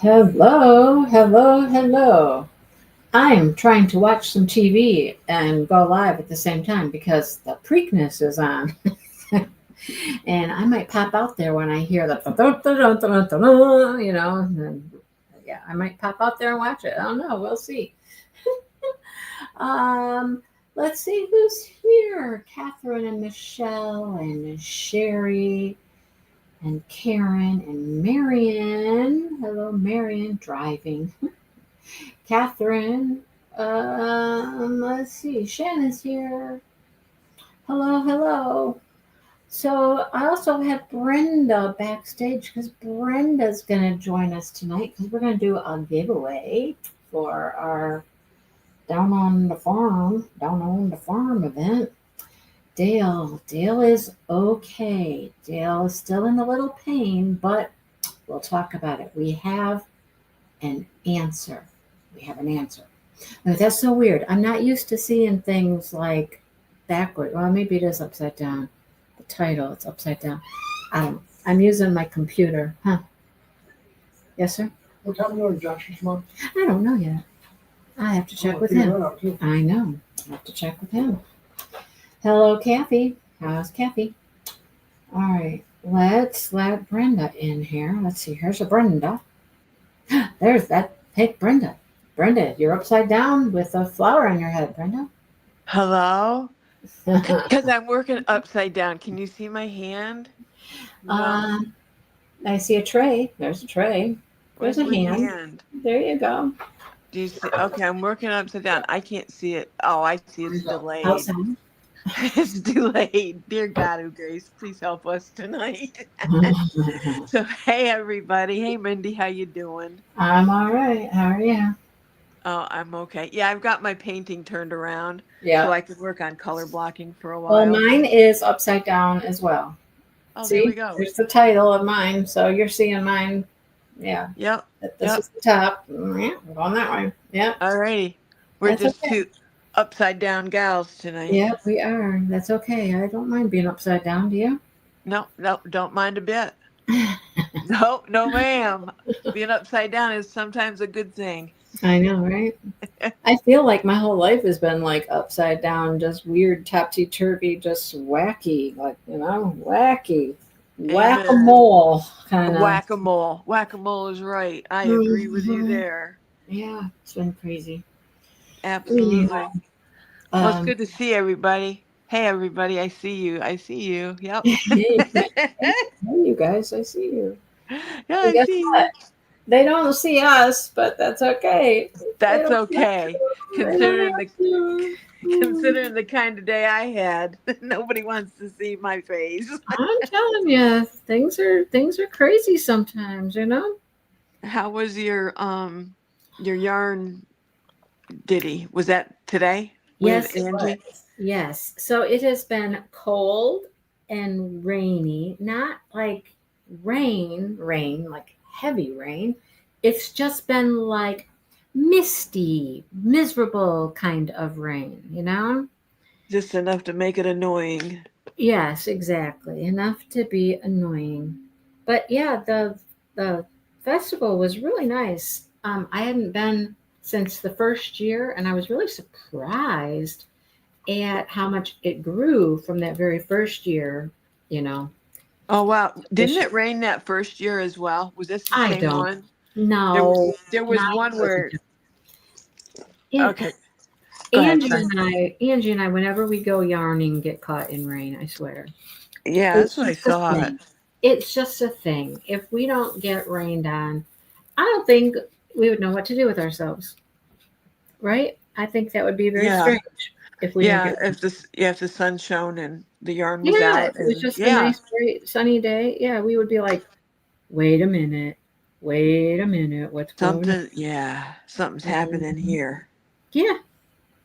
Hello, hello, hello. I'm trying to watch some TV and go live at the same time because the Preakness is on. And I might pop out there when I hear the and yeah, I might pop out there and watch it. I don't know. We'll see. Um, let's see who's here. Catherine and Michelle and Sherry and Karen and Marion. Hello, Marion, driving. Catherine. Let's see. Shannon's here. Hello, hello. So I also have Brenda backstage because Brenda's going to join us tonight because we're going to do a giveaway for our Down on the Farm event. Dale is okay. Dale is still in a little pain, but we'll talk about it. We have an answer. We have an answer. Oh, that's so weird. I'm not used to seeing things like backward. Well, maybe it is upside down. The title, it's upside down. I'm using my computer. Huh? Yes, sir? What time are Josh's mom? I don't know yet. I have to check with him. I know. I have to check with him. Hello, Kathy. How's Kathy? All right. Let's let Brenda in here. Let's see. Here's a Brenda. There's that. Hey, Brenda. Brenda, you're upside down with a flower on your head, Brenda. Hello? Because I'm working upside down. Can you see my hand? No. I see a tray. There's a tray. There's Where's a my hand. There you go. Do you see? Okay, I'm working upside down. I can't see it. Oh, I see it's delayed. Outside. It's delayed. Dear God, oh Grace, please help us tonight. So, hey, everybody. Hey, Mindy, how you doing? I'm all right. How are you? Oh, I'm okay. Yeah, I've got my painting turned around Yeah. so I could work on color blocking for a Well, while. mine is upside down as well. Oh, See? there we go. There's the title of mine. So you're seeing mine. Yeah. Yep. This is the top. Yeah, we're going that way. Yeah. All righty. We're That's just okay. two upside down gals tonight. Yeah, we are. That's okay. I don't mind being upside down. Do you? No, don't mind a bit. No, ma'am. Being upside down is sometimes a good thing. I know, right? I feel like my whole life has been like upside down, just weird, topsy turvy, just wacky, like, wacky. Whack a mole kind of. Whack-a-mole. Whack-a-mole is right. I agree with you there. Yeah, it's been crazy. Absolutely. Anyhow, Well, it's good to see everybody. Hey, everybody. I see you. Yep. Hey, you guys, I see you. Yeah, And I guess see what? you. They don't see us, but that's okay. That's okay. Considering the considering the kind of day I had, nobody wants to see my face. I'm telling you, things are crazy sometimes, How was your yarn ditty? Was that today with Yes, it Angie? was. Yes. So it has been cold and rainy, not like rain, like heavy rain. It's just been like misty, miserable kind of rain. Just enough to make it annoying. Yes, exactly. Enough to be annoying. But yeah, the festival was really nice. I hadn't been since the first year, and I was really surprised at how much it grew from that very first year, you know. Oh wow! Didn't it rain that first year as well? Was this the I same don't one? know. There was one where. Okay. Go ahead. Angie and I, whenever we go yarning, get caught in rain. I swear. Yeah, It's that's what I just a thought. thing. It's just a thing. If we don't get rained on, I don't think we would know what to do with ourselves. Right? I think that would be very strange if we didn't get if the sun shone and the yarn was Yeah, out if it was and just a nice, great sunny day, yeah, we would be like, wait a minute, what's going on? something's happening here. Yeah,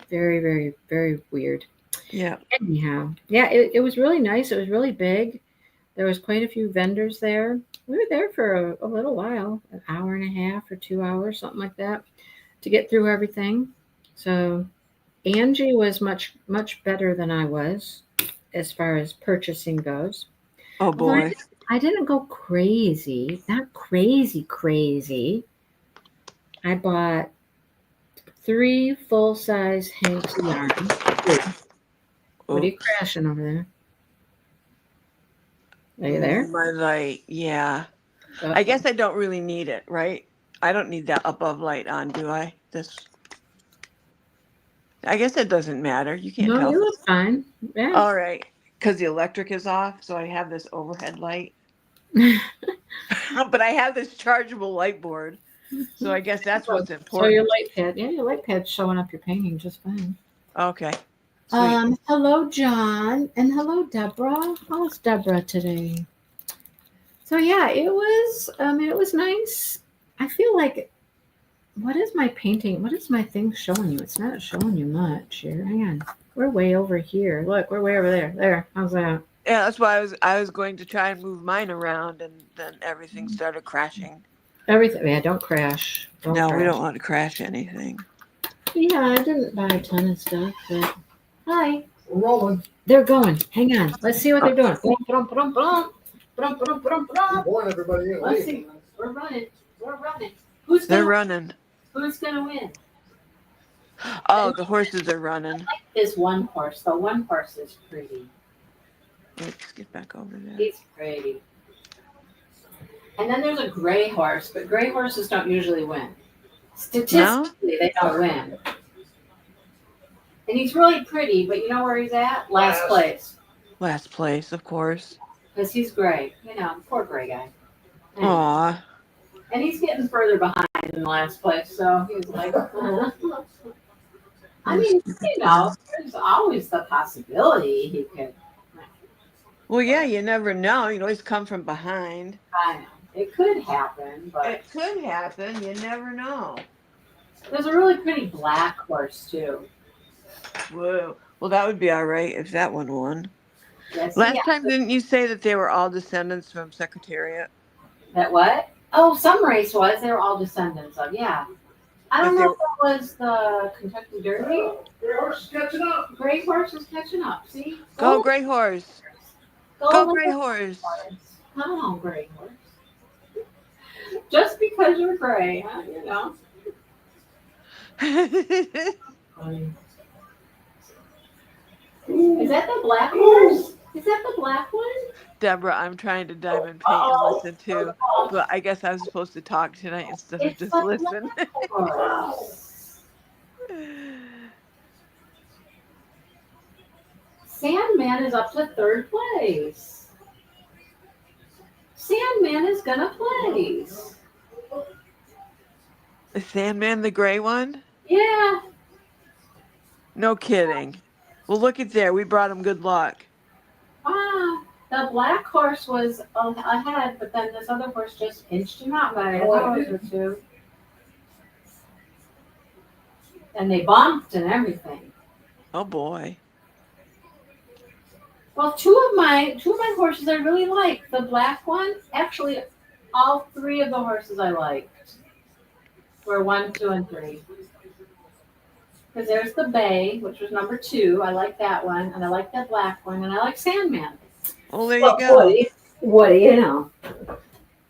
very, very, very weird. Yeah. Anyhow, yeah, it was really nice. It was really big. There was quite a few vendors there. We were there for a little while, an hour and a half or 2 hours, something like that, to get through everything. So Angie was much, much better than I was as far as purchasing goes. Oh boy. I didn't go crazy, not crazy, crazy. I bought 3 full-size hanks of yarn. What are you Oops. crashing over there? Are you there? My light, yeah. Uh, I guess I don't really need it, right? I don't need that above light on, do I? I guess it doesn't matter. You can't No, tell. you look fine. Yeah. All right, because the electric is off, so I have this overhead light. But I have this chargeable light board, so I guess that's what's So your important. light pad, yeah, your light pad's showing up your painting just fine. Okay, sweet. Hello, John, and hello, Deborah. How's Deborah today? So yeah, it was nice. I feel like, what is my painting? What is my thing showing you? It's not showing you much here. Hang on. We're way over here. Look, we're way over there. There. How's that? Yeah, that's why I was going to try and move mine around, and then everything started crashing. Everything. Yeah, don't crash. No, we don't want to crash anything. Yeah, I didn't buy a ton of stuff, but hi. We're rolling. They're going. Hang on. Let's see what they're doing. Brum, brum, brum, brum. Brum, brum, brum, Good brum. morning, everybody. Let's see. We're running. We're running. They're running. Who's gonna win? Oh, the horses are running. This one horse. The one horse is pretty. Let's get back over there. He's pretty. And then there's a gray horse, but gray horses don't usually win. Statistically, they don't win. And he's really pretty, but you know where he's at? Last place. Last place, of course. Because he's gray. You know, poor gray guy. Aw. And he's getting further behind in last place, so he's like, I mean, you know, there's always the possibility he could. Well, yeah, you never know. You always come from behind. I know. It could happen, but It could happen. You never know. there's a really pretty black horse, too. Whoa. Well, that would be all right if that one won. Yes, Last yeah. time, didn't you say that they were all descendants from Secretariat? That what? Oh, some race was. They were all descendants of, yeah. I don't But know if that was the Kentucky Derby. Gray horse is catching up. Gray horse is catching up. See? Go, Gray Horse. Go, Gray Horse. Come on, Gray Horse. Just because you're gray, huh? You know. Is that the black horse? Is that the black one? Deborah, I'm trying to diamond paint and listen too. But I guess I was supposed to talk tonight instead of It's just the listen. black horse. Sandman is up to 3rd place. Sandman is gonna place. The Sandman, the gray one? Yeah. No kidding. Well, look at there. We brought him good luck. Wow. The black horse was ahead, but then this other horse just inched him out by a horse or two. And they bumped and everything. Oh boy. Well, two of my horses I really like. The black one, actually, all 3 of the horses I liked were 1, 2, and 3. Because there's the Bay, which was number 2. I like that one, and I like that black one, and I like Sandman. Well, there you go. What do you know?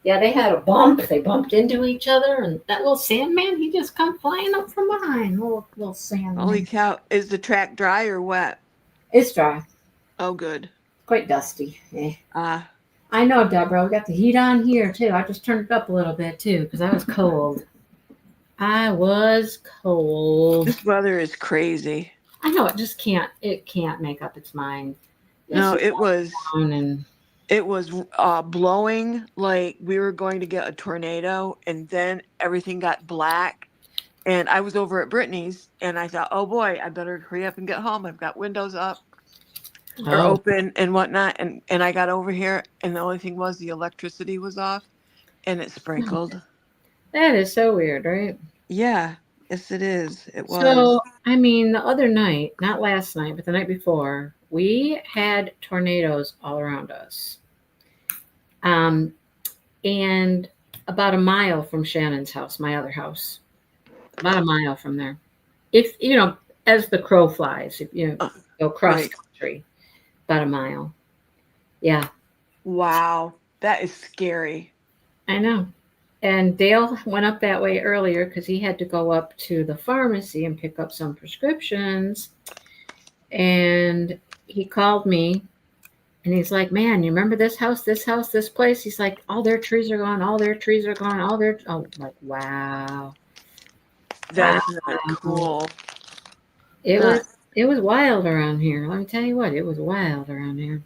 Yeah, they had a bump. They bumped into each other, and that little Sandman, he just come flying up from behind. Little Sandman. Holy cow. Is the track dry or wet? It's dry. Oh, good. Quite dusty. Yeah. Ah, I know, Deborah. We got the heat on here, too. I just turned it up a little bit, too, because I was cold. I was cold. this weather is crazy. I know, it can't make up its mind. No, It's it was down and blowing like we were going to get a tornado, and then everything got black. And I was over at Brittany's, and I thought, oh boy, I better hurry up and get home. I've got windows up or open and whatnot. And I got over here, and the only thing was the electricity was off, and it sprinkled. That is so weird, right? Yeah, yes, it is. It was. So, I mean, the other night, not last night, but the night before, we had tornadoes all around us. And about a mile from Shannon's house, my other house, about a mile from there. If, you know, as the crow flies, if you go cross right. country, about a mile. Yeah, Wow, that is scary. I know. And Dale went up that way earlier because he had to go up to the pharmacy and pick up some prescriptions. And he called me and he's like, "Man, you remember this house, this place?" He's like, "All their trees are gone, all their trees are gone, all their..." Oh, I'm like, wow. That's not cool. It Not, was wild around here. Let me tell you what, it was wild around here.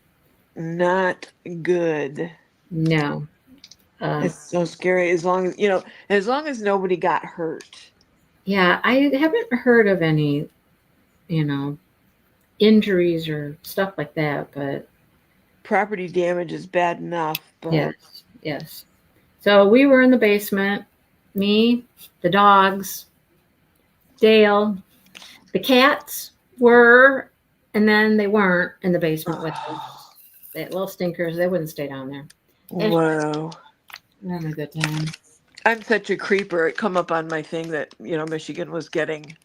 not good. No. It's so scary. As long as nobody got hurt. Yeah, I haven't heard of any, injuries or stuff like that, but Property damage is bad enough, but yes. So we were in the basement, me, the dogs, Dale, the cats were, and then they weren't in the basement with us. They little stinkers, they wouldn't stay down there. whoa. We're having a good time. I'm such a creeper. It come up on my thing that, Michigan was getting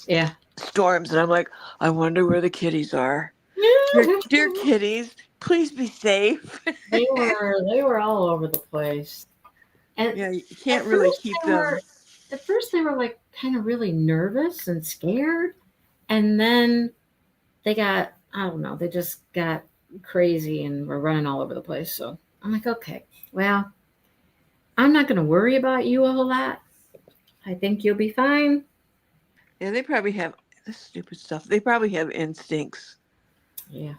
Yeah. storms, and I'm like, I wonder where the kitties are. Dear kitties, please be safe. They were all over the place. And Yeah, you can't really keep them. At first they were like kind of really nervous and scared. And then they got, I don't know, they just got crazy and were running all over the place. So I'm like, okay, well, I'm not going to worry about you a whole lot. I think you'll be fine. Yeah, they probably have this stupid stuff. They probably have instincts. Yeah.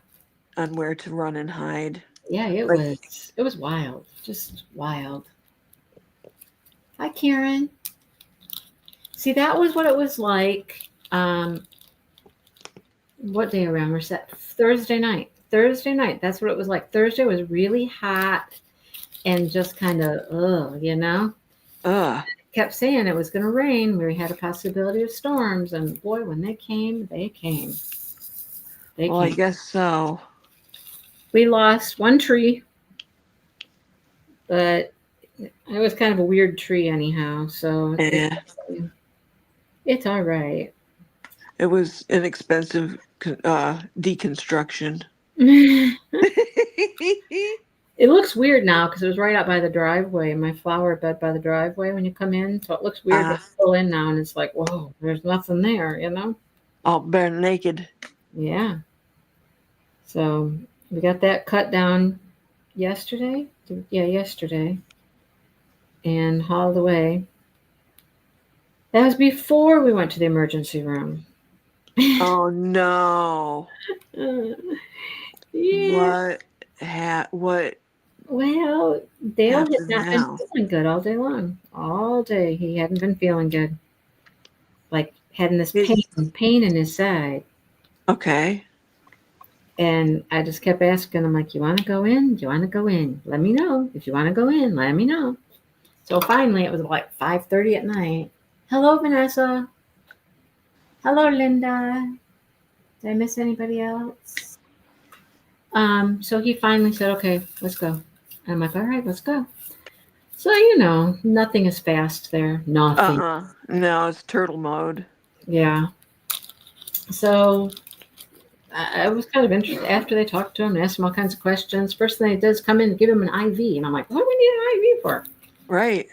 On where to run and hide. Yeah, it was wild. Just wild. Hi, Karen. See, that was what it was like. What day around? We're set Thursday night. That's what it was like. Thursday was really hot and just kind of, kept saying it was going to rain. We had a possibility of storms. And boy, when they came, they came. I guess so. We lost one tree, but it was kind of a weird tree anyhow. So it's all right. It was an expensive deconstruction. It looks weird now because it was right out by the driveway, my flower bed by the driveway when you come in. So it looks weird to pull in now, and it's like, whoa, there's nothing there, All bare naked. Yeah. So we got that cut down yesterday. Yeah, yesterday. And hauled away. That was before we went to the emergency room. Oh no. Yeah. What? Well, Dale had not been feeling good all day long. All day he hadn't been feeling good. Like having this pain in his side. Okay. And I just kept asking him, like, you want to go in? Do you want to go in? Let me know. If you want to go in, let me know. So finally it was like 5:30 at night. Hello, Vanessa. Hello, Linda. Did I miss anybody else? So he finally said, okay, let's go. And I'm like, all right, let's go. So, nothing is fast there. Nothing. No, it's turtle mode. Yeah. So I was kind of interested after they talked to him and asked him all kinds of questions. First thing they did is come in and give him an IV. And I'm like, what do we need an IV for? Right.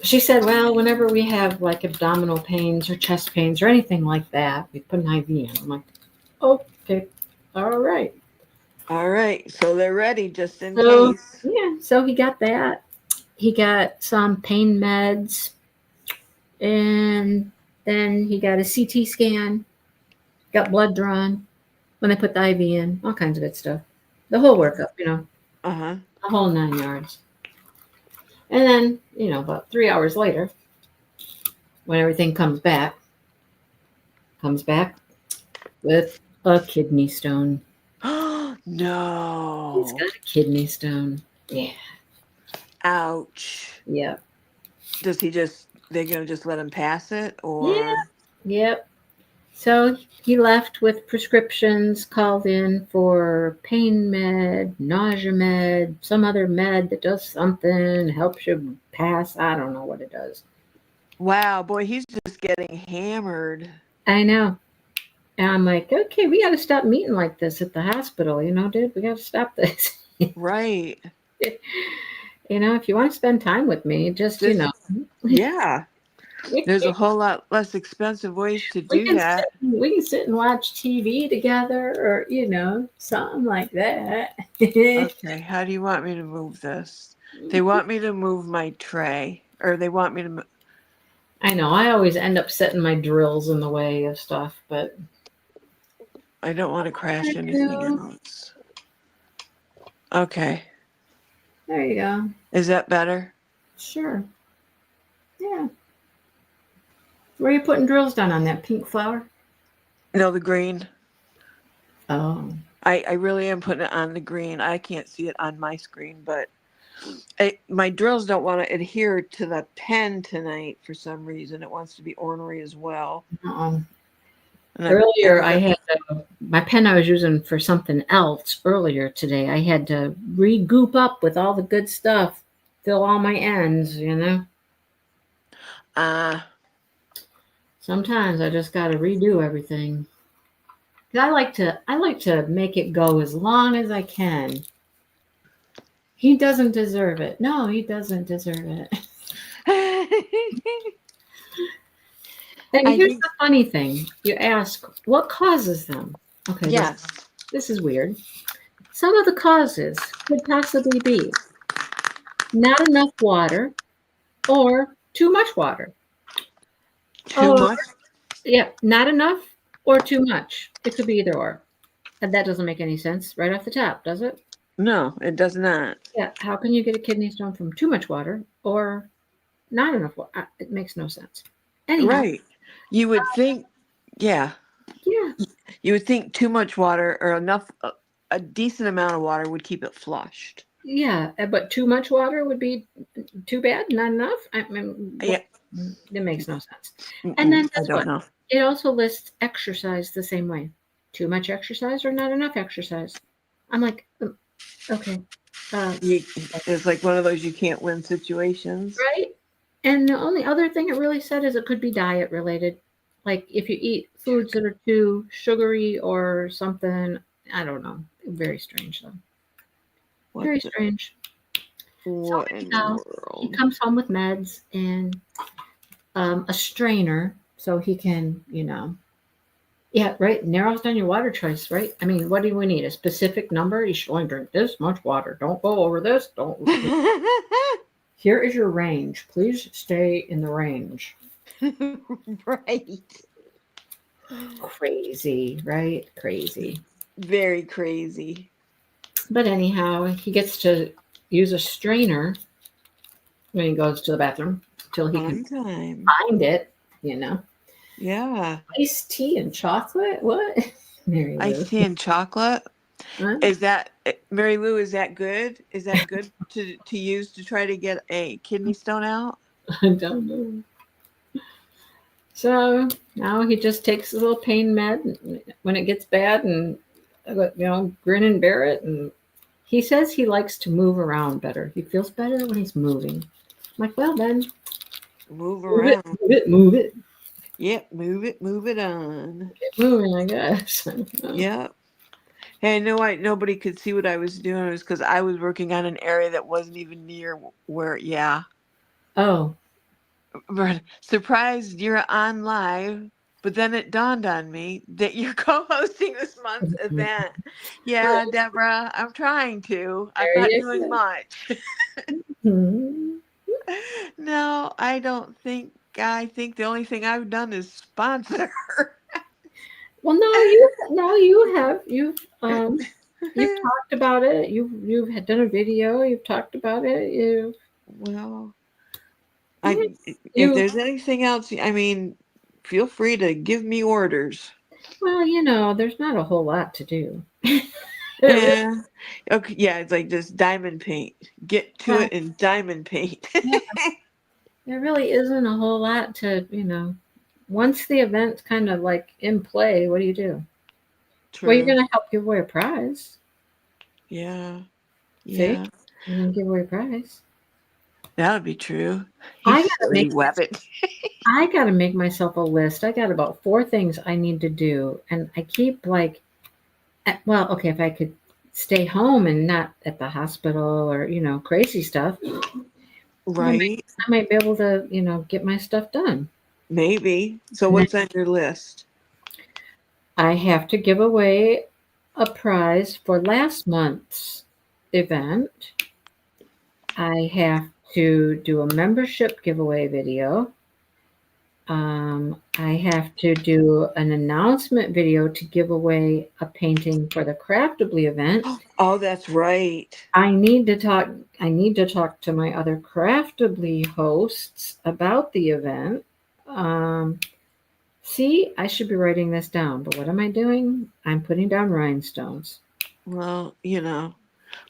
She said, well, whenever we have like abdominal pains or chest pains or anything like that, we put an IV in. I'm like, okay, all right. All right. So they're ready just in case. Yeah. So he got that. He got some pain meds. And then he got a CT scan. Got blood drawn when they put the IV in. All kinds of good stuff. The whole workup, The whole 9 yards. And then, about 3 hours later, when everything comes back with a kidney stone. No. He's got a kidney stone. Yeah. Ouch. Yep. They're going to just let him pass it? Or? Yeah. Yep. So he left with prescriptions, called in for pain med, nausea med, some other med that does something, helps you pass. I don't know what it does. Wow, boy, he's just getting hammered. I know. And I'm like, okay, we got to stop meeting like this at the hospital, dude. We got to stop this. Right. if you want to spend time with me, just, Just yeah. we, There's a whole lot less expensive ways to we do can sit, that. we can sit and watch TV together, or something like that. Okay, how do you want me to move this? They want me to move my tray, or they want me to. I know I always end up setting my drills in the way of stuff, but I don't want to crash anything there else. Okay, you go. is that better? Sure. Yeah. Where are you putting drills down on that pink flower? No, the green. Oh. I really am putting it on the green. I can't see it on my screen, but my drills don't want to adhere to the pen tonight for some reason. It wants to be ornery as well. Uh-oh. And Earlier, I had my pen I was using for something else earlier today. I had to re-goop up with all the good stuff, fill all my ends, Sometimes I just got to redo everything. 'Cause I like to make it go as long as I can. He doesn't deserve it. No, he doesn't deserve it. And here's the funny thing. You ask, what causes them? Okay, yes. this is weird. Some of the causes could possibly be not enough water or too much water. Too much? Yeah, not enough or too much. It could be either or. And that doesn't make any sense right off the top, does it? No, it does not. Yeah, how can you get a kidney stone from too much water or not enough water? It makes no sense. Anyhow, Right. You would think, yeah. Yeah. You would think too much water or enough, a decent amount of water would keep it flushed. Yeah, but too much water would be too bad, not enough. Yeah. It makes no sense. And then I don't know. It also lists exercise the same way. Too much exercise or not enough exercise. I'm like, okay. It's like one of those you can't win situations. Right? And the only other thing it really said is it could be diet related. Like if you eat foods that are too sugary or something, I don't know. Very strange though. Very strange. What in the world? He comes home with meds and a strainer so he can, yeah, right. Narrows down your water choice, right? I mean, what do we need? A specific number? You should only drink this much water. Don't go over this. Don't. Here is your range. Please stay in the range. Right. Crazy, right? Crazy. Very crazy. But anyhow, he gets to use a strainer when he goes to the bathroom till he can find it, Yeah. Iced tea and chocolate? What? Mary Lou. Iced tea and chocolate? Huh? Is that, Mary Lou, is that good? Is that good to use to try to get a kidney stone out? I don't know. So now he just takes his little pain med when it gets bad and, grin and bear it. And he says he likes to move around better. He feels better when he's moving. I'm like, well, then. Move around. Move it. Yep, move it on. Get moving, I guess. Yep. Hey, I know nobody could see what I was doing. It was because I was working on an area that wasn't even near where, yeah. Oh. But surprised you're on live, but then it dawned on me that you're co-hosting this month's event. Yeah, Deborah, I'm trying to. I'm not doing much. No, I don't think. I think the only thing I've done is sponsor. Well, no, you have. You've talked about it. You've had done a video. You've talked about it. Well, if there's anything else, I mean, feel free to give me orders. Well, there's not a whole lot to do. Yeah. Okay. Yeah, it's like just diamond paint. Get to it in diamond paint. Yeah. There really isn't a whole lot to, once the event's kind of like in play, what do you do? True. Well, you're going to help give away a prize. Yeah. See? You're going to give away a prize. That would be true. I got to make myself a list. I got about 4 things I need to do. And I keep if I could stay home and not at the hospital or, crazy stuff, Right. I might be able to, get my stuff done. Maybe. So what's on your list? I have to give away a prize for last month's event. I have to do a membership giveaway video. I have to do an announcement video to give away a painting for the Craftably event. Oh, that's right. I need to talk to my other Craftably hosts about the event. See, I should be writing this down, but what am I doing? I'm putting down rhinestones. Well,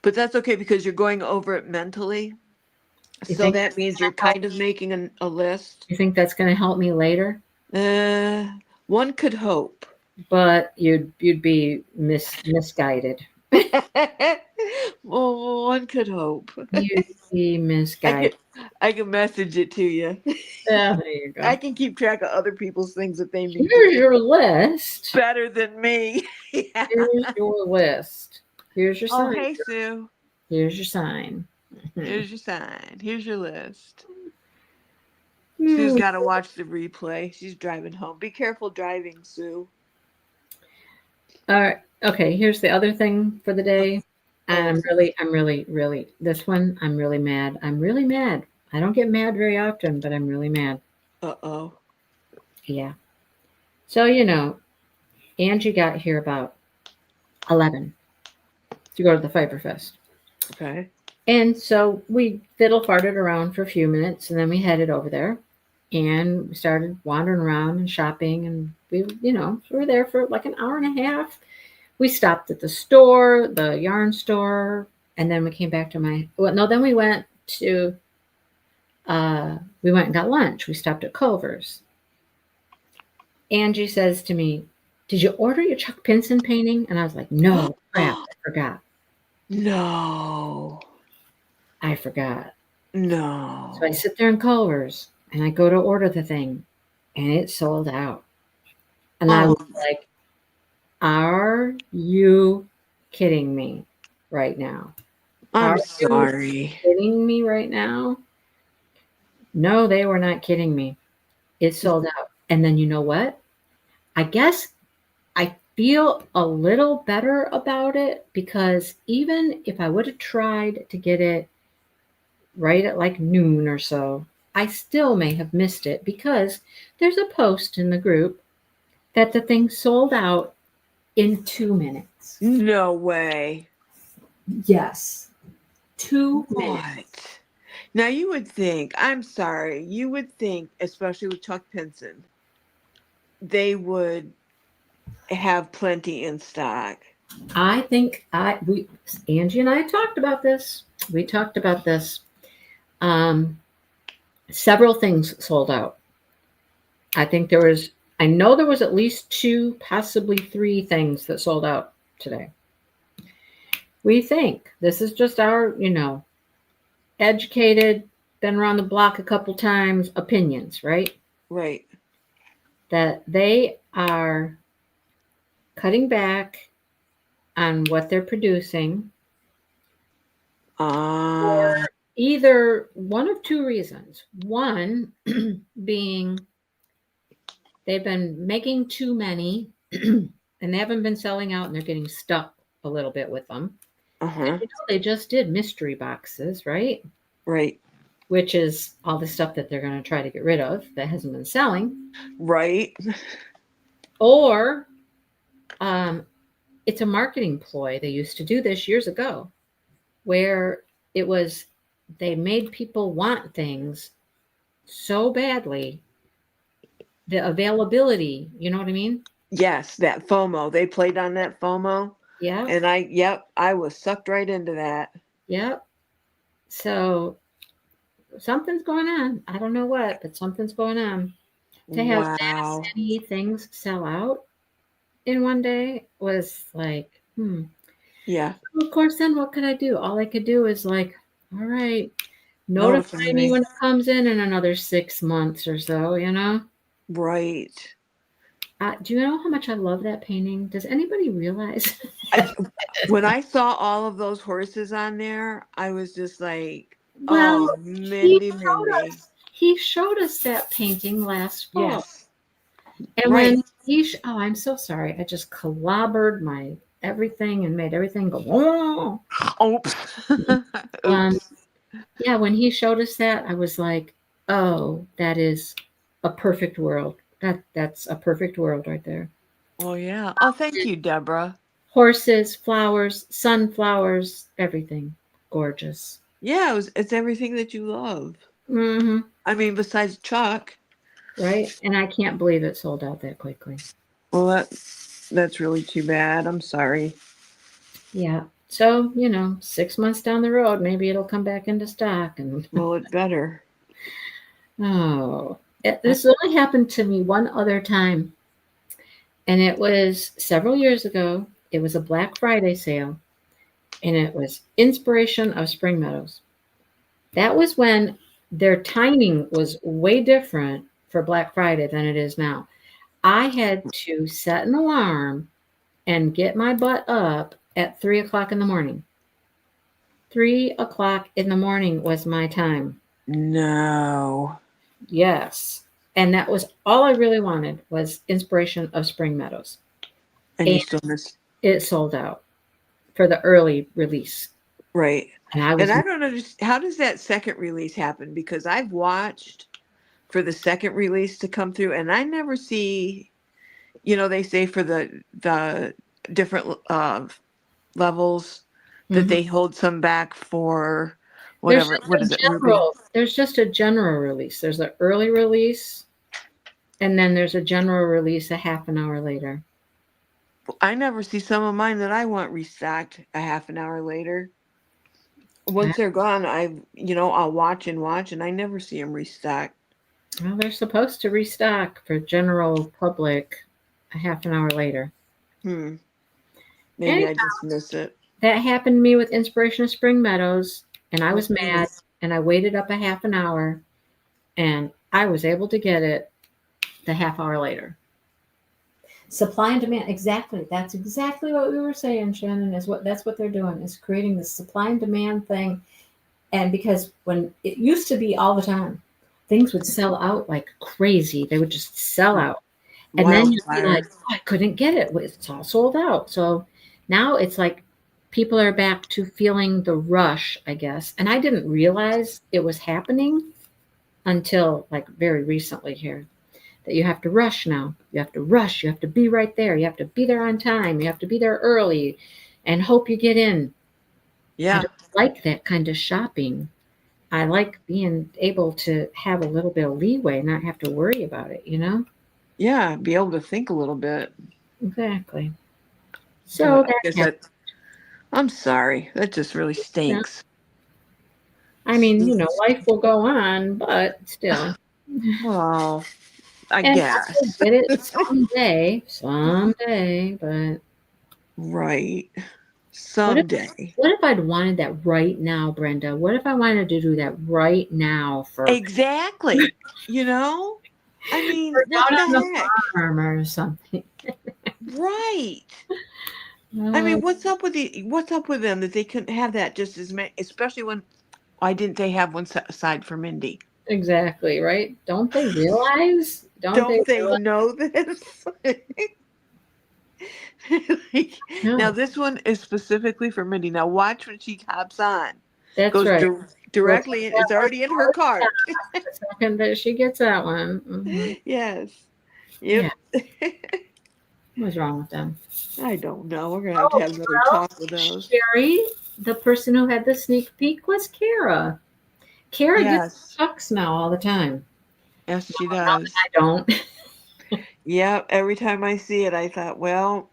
but that's okay because you're going over it mentally. You So think that means you're kind of making a list. You think that's going to help me later? One could hope. But you'd be misguided. Well, one could hope. You'd be misguided. I can message it to you. Yeah, there you go. I can keep track of other people's things that they need Here's your list. better than me. Yeah. Here's your list. Here's your sign. Oh, hey, Sue. Here's your sign. Here's your sign. Here's your list. Sue's got to watch the replay. She's driving home. Be careful driving, Sue. All right. Okay. Here's the other thing for the day. And I'm really, this one, I'm really mad. I'm really mad. I don't get mad very often, but I'm really mad. Uh-oh. Yeah. So, Angie got here about 11 to go to the Fiber Fest. Okay. And so we fiddle farted around for a few minutes, and then we headed over there and we started wandering around and shopping, and we were there for like an hour and a half. We stopped at the store, the yarn store, and then we came back to then we went and got lunch. We stopped at Culver's. Angie says to me, "Did you order your Chuck Pinson painting?" And I was like, "No, crap, I forgot." No. I forgot. No. So I sit there in Culver's and I go to order the thing and it's sold out. And I was like, are you kidding me right now? I'm sorry. You kidding me right now? No, they were not kidding me. It sold out. And then you know what? I guess I feel a little better about it because even if I would have tried to get it right at like noon or so, I still may have missed it because there's a post in the group that the thing sold out in 2 minutes. No way. Yes. 2 minutes. What? Now you would think, I'm sorry, you would think, especially with Chuck Pinson, they would have plenty in stock. I think Angie and I talked about this. We talked about this. Several things sold out. I know there was at least 2, possibly 3 things that sold out today. We think this is just our, educated, been around the block a couple times opinions, right? Right. That they are cutting back on what they're producing. For either one of 2 reasons. One being they've been making too many and they haven't been selling out and they're getting stuck a little bit with them. They just did mystery boxes, right? Right. Which is all the stuff that they're going to try to get rid of that hasn't been selling. Right. Or it's a marketing ploy. They used to do this years ago where it was they made people want things so badly. The availability, you know what I mean? Yes, that FOMO. They played on that FOMO. Yeah. And I was sucked right into that. Yep. So something's going on. I don't know what, but something's going on. To have that many things sell out in one day was like, Yeah. Of course, then what could I do? All I could do is like, all right, notify me when it comes in another 6 months or so, Right. Do you know how much I love that painting? Does anybody realize? I, when I saw all of those horses on there, I was just like, Well, oh, he Mindy, showed Mindy. us. He showed us that painting last fall, Yes, and right. when oh, I'm so sorry. I just clobbered my everything and made everything go. Oh. Oops. Um, Oops. yeah, when he showed us that, I was like, oh, that is a perfect world. That's a perfect world right there. Oh, yeah. Oh, thank you, Deborah. Horses, flowers, sunflowers, everything. Gorgeous. Yeah, it's everything that you love. Hmm. I mean, besides Chuck. Right? And I can't believe it sold out that quickly. Well, that's really too bad. I'm sorry. Yeah. So, 6 months down the road, maybe it'll come back into stock. And Well, it better. oh, this only happened to me one other time. And it was several years ago. It was a Black Friday sale. And it was Inspiration of Spring Meadows. That was when their timing was way different for Black Friday than it is now. I had to set an alarm and get my butt up at 3 o'clock in the morning. 3 o'clock in the morning was my time. No. Yes. And that was all I really wanted was Inspiration of Spring Meadows. And you And still miss. it sold out for the early release. Right. And I And was I don't understand. How does that second release happen? Because I've watched for the second release to come through, and I never see. They say for the different levels that Mhm. they hold some back for There's whatever. just What a is it, Ruby? there's just a general release. There's an early release and then there's a general release a half an hour later. I never see some of mine that I want restocked a half an hour later. Once they're gone, I'll watch and watch, and I never see them restocked. Well, they're supposed to restock for general public a half an hour later. Maybe And I just miss it. that happened to me with Inspiration of Spring Meadows, and I was Okay. mad, and I waited up a half an hour, and I was able to get it the half hour later. Supply and demand, exactly. That's exactly what we were saying, Shannon. That's what they're doing is creating this supply and demand thing. And because when it used to be all the time, things would sell out like crazy. They would just sell out. And then you'd be like, Wildfire. oh, I couldn't get it. It's all sold out. So now it's like people are back to feeling the rush, I guess. And I didn't realize it was happening until like very recently here that you have to rush now. You have to rush. You have to be right there. You have to be there on time. You have to be there early and hope you get in. I Yeah. don't like that kind of shopping. I like being able to have a little bit of leeway, not have to worry about it. Yeah. Be able to think a little bit. Exactly. So But I that guess happened. I'm sorry. That just really Yeah. stinks. I mean, life will go on, but still. Well, I And we'll guess. get it someday, but Right. what if Someday. what if I'd wanted that right now, Brenda? What if I wanted to do that right now for Exactly. I mean, what out on the the heck? farm or something? Right. I Uh, mean, what's up with them that they couldn't have that just as many, especially when why didn't they have one set aside for Mindy? exactly, right? Don't they realize? Don't they Don't they realize? know this? Like, now No, this one is specifically for Mindy. Now watch when she hops on. that's Goes right. We'll take directly in, that it's one already in her cart. the second that she gets that one. Hmm. Yes. Yeah, Yep. what's wrong with them? I don't know. We're gonna have to Oh, have another well, talk with those. Sherry, the person who had the sneak peek was Kara. Kara gets Yes. chucks now all the time. Yes, she Not that does. I don't. Yep. Every time I see it, I thought, well,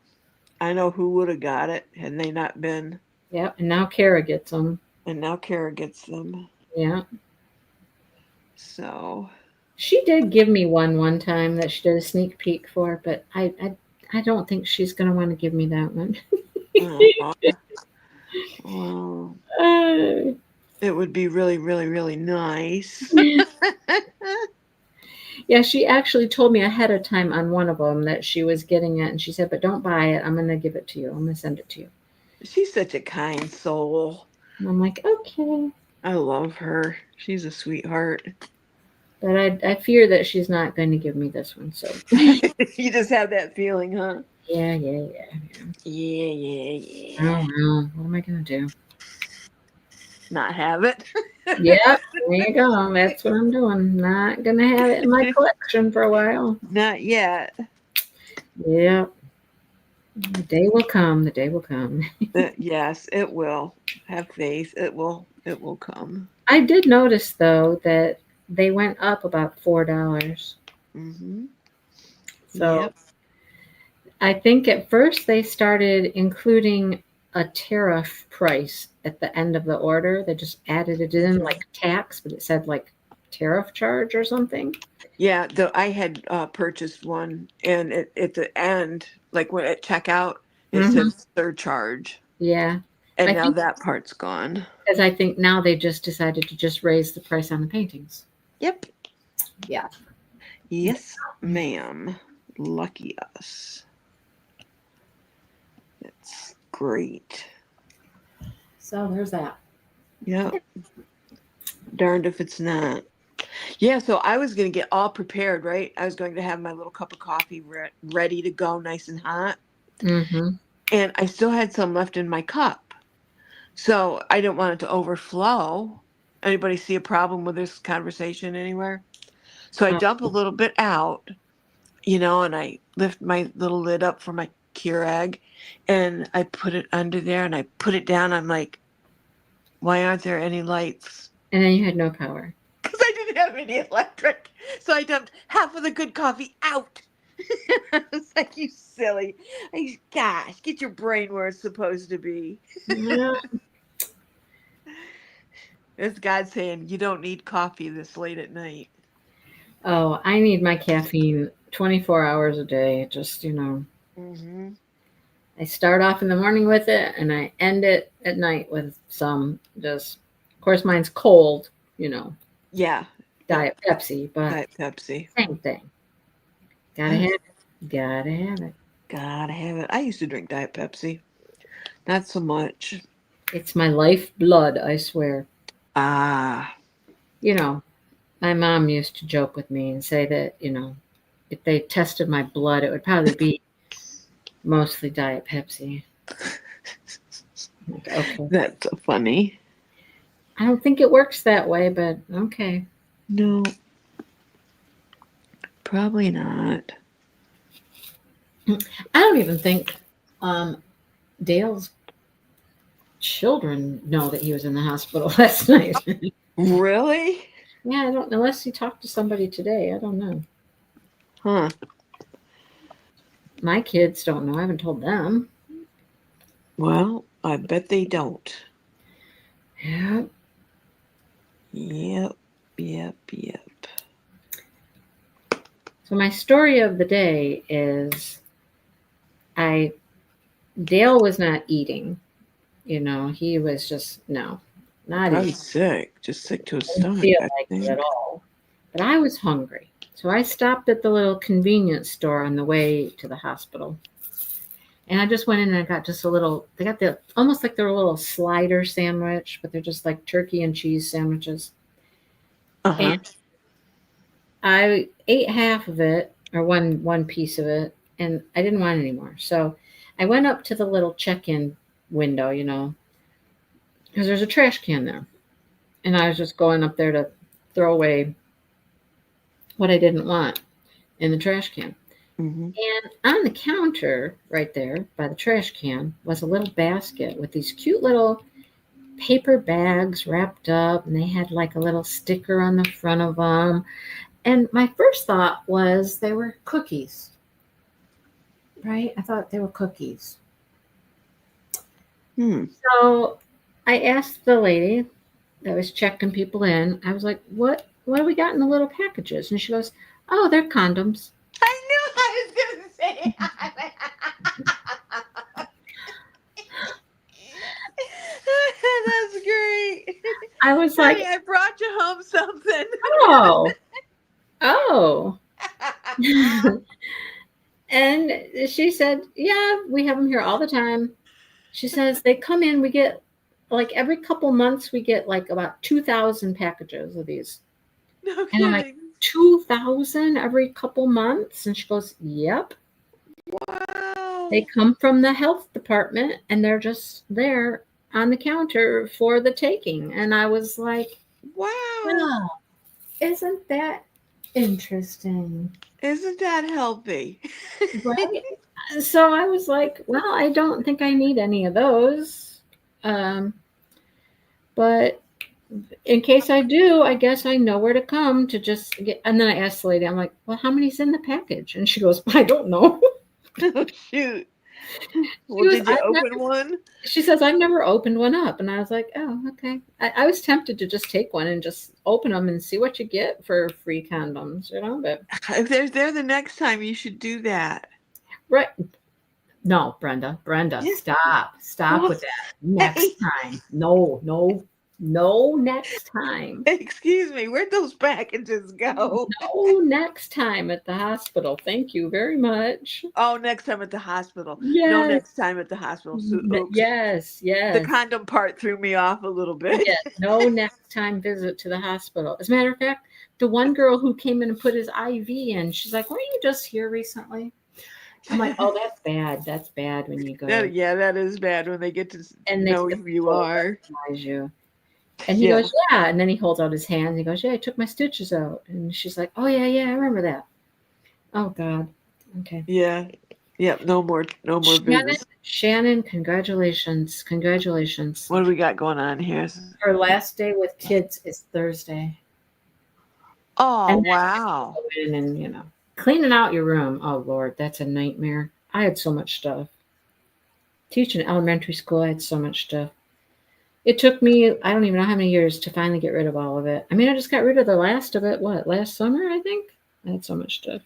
I know who would have got it had they not been. Yeah, and now Kara gets them. And now Kara gets them. Yeah. So. She did give me one time that she did a sneak peek for, but I don't think she's going to want to give me that one. Aw. Well, Uh, it would be really, really, really nice. Yeah, she actually told me ahead of time on one of them that she was getting it, and she said, "But don't buy it. I'm gonna give it to you. I'm gonna send it to you." She's such a kind soul. And I'm like, okay, I love her. She's a sweetheart. but I fear that she's not going to give me this one. So You just have that feeling, huh? yeah. Yeah. Oh well, what am I gonna do? Not have it. Yep, there you go. That's what I'm doing. Not gonna have it in my collection for a while. Not yet. Yep. The day will come. The day will come. Yes, it will. Have faith. It will. It will come. I did notice though that they went up about $4. Mm-hmm. So Yep. I think at first they started including a tariff price at the end of the order. They just added it in like tax, but it said like tariff charge or something. Yeah. I had purchased one, and at the end, like when at checkout, it Mhm. says surcharge, Yeah, and I now think that part's gone. because I think now they just decided to just raise the price on the paintings. Yep. Yeah. Yes, ma'am. Lucky us. It's great. So there's that. Yep. Darned if it's not. Yeah, so I was going to get all prepared, right? I was going to have my little cup of coffee ready to go, nice and hot. Mm-hmm. And I still had some left in my cup. So I didn't want it to overflow. Anybody see a problem with this conversation anywhere? So I dump a little bit out, and I lift my little lid up for my Keurig, and I put it under there, and I put it down. I'm like, why aren't there any lights? And then you had no power. Because I didn't have any electric. So I dumped half of the good coffee out. I was like, you silly. Gosh, get your brain where it's supposed to be. Yeah. It's God saying, you don't need coffee this late at night. Oh, I need my caffeine 24 hours a day. Just, Mm-hmm. I start off in the morning with it and I end it at night with some. Just, of course, mine's cold, Yeah. Diet Pepsi, but Diet Pepsi. same thing. Gotta have it. Gotta have it. Gotta have it. I used to drink Diet Pepsi. Not so much. It's my lifeblood, I swear. Ah. My mom used to joke with me and say that, if they tested my blood, it would probably be mostly Diet Pepsi. Like, okay. That's so funny. I don't think it works that way, but okay. No. Probably not. I don't even think Dale's children know that he was in the hospital last night. Really? Yeah, I don't, unless he talked to somebody today. I don't know. Huh. My kids don't know. I haven't told them. Well, I bet they don't. Yeah. Yep. So my story of the day is Dale was not eating. He was just not Probably eating. sick. Just sick to his Didn't stomach. feel I like it think. at all. But I was hungry. So I stopped at the little convenience store on the way to the hospital. And I just went in and I got just they got almost like they're a little slider sandwich, but they're just like turkey and cheese sandwiches. Uh-huh. And I ate half of it, or one piece of it, and I didn't want any more. So I went up to the little check-in window, because there's a trash can there. And I was just going up there to throw away what I didn't want in the trash can. Mm-hmm. And on the counter right there by the trash can was a little basket with these cute little paper bags wrapped up, and they had like a little sticker on the front of them. And my first thought was they were cookies, right? I thought they were cookies. So I asked the lady that was checking people in, I was like, what do we got in the little packages? And she goes, oh, they're condoms. I knew I was going to say That's great. I was like, Honey, I brought you home something. oh, And she said, yeah, we have them here all the time. She says they come in, we get like every couple months, we get like about 2,000 packages of these. No And I'm like, kidding. 2,000 every couple months? And she goes, yep. Wow. They come from the health department and they're just there on the counter for the taking. And I was like, Wow. wow, isn't that interesting? Isn't that healthy? Right? So I was like, well, I don't think I need any of those. But in case I do, I guess I know where to come to just get. And then I asked the lady, I'm like, well, how many's in the package? And she goes, I don't know. Oh, shoot. Well, goes, did you "I've open one? She says, I've never opened one up. And I was like, oh, okay. I was tempted to just take one and just open them and see what you get for free condoms, But If they're there the next time, you should do that. right. No, Brenda, stop What? with that. Next time. No, next time. Excuse me, where'd those packages go? No, next time at the hospital. Thank you very much. Oh, next time at the hospital. No, Yes. next time at the hospital. So, oops. Yes. The condom part threw me off a little bit. Yes. No next time visit to the hospital. As a matter of fact, the one girl who came in and put his IV in, she's like, weren't you just here recently? I'm like, oh, that's bad. That's bad when you go. That is bad when they get to know who you are. You. And he goes, yeah. And then he holds out his hand. And he goes, yeah, I took my stitches out. And she's like, oh, yeah, I remember that. Oh, God. Okay. Yeah. Yep. No more business. Shannon, congratulations. Congratulations. What do we got going on here? Her last day with kids is Thursday. Oh, and wow. And, cleaning out your room. Oh, Lord, that's a nightmare. I had so much stuff. Teaching elementary school, I had so much stuff. It took me, I don't even know how many years to finally get rid of all of it. I mean, I just got rid of the last of it, last summer, I think? I had so much stuff.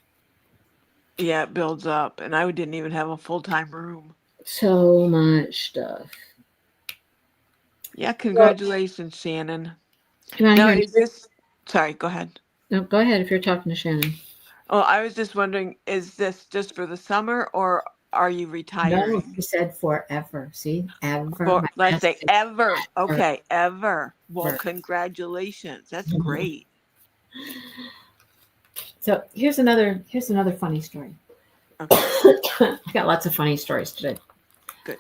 Yeah, it builds up. And I didn't even have a full-time room. So much stuff. Yeah, congratulations, Shannon. Now, sorry, go ahead. No, go ahead if you're talking to Shannon. Oh, I was just wondering, is this just for the summer or are you retiring? No, you said forever. See, ever. Let's say ever. Okay, ever. Well, congratulations. That's great. So here's another funny story. Okay. I got lots of funny stories today. Good.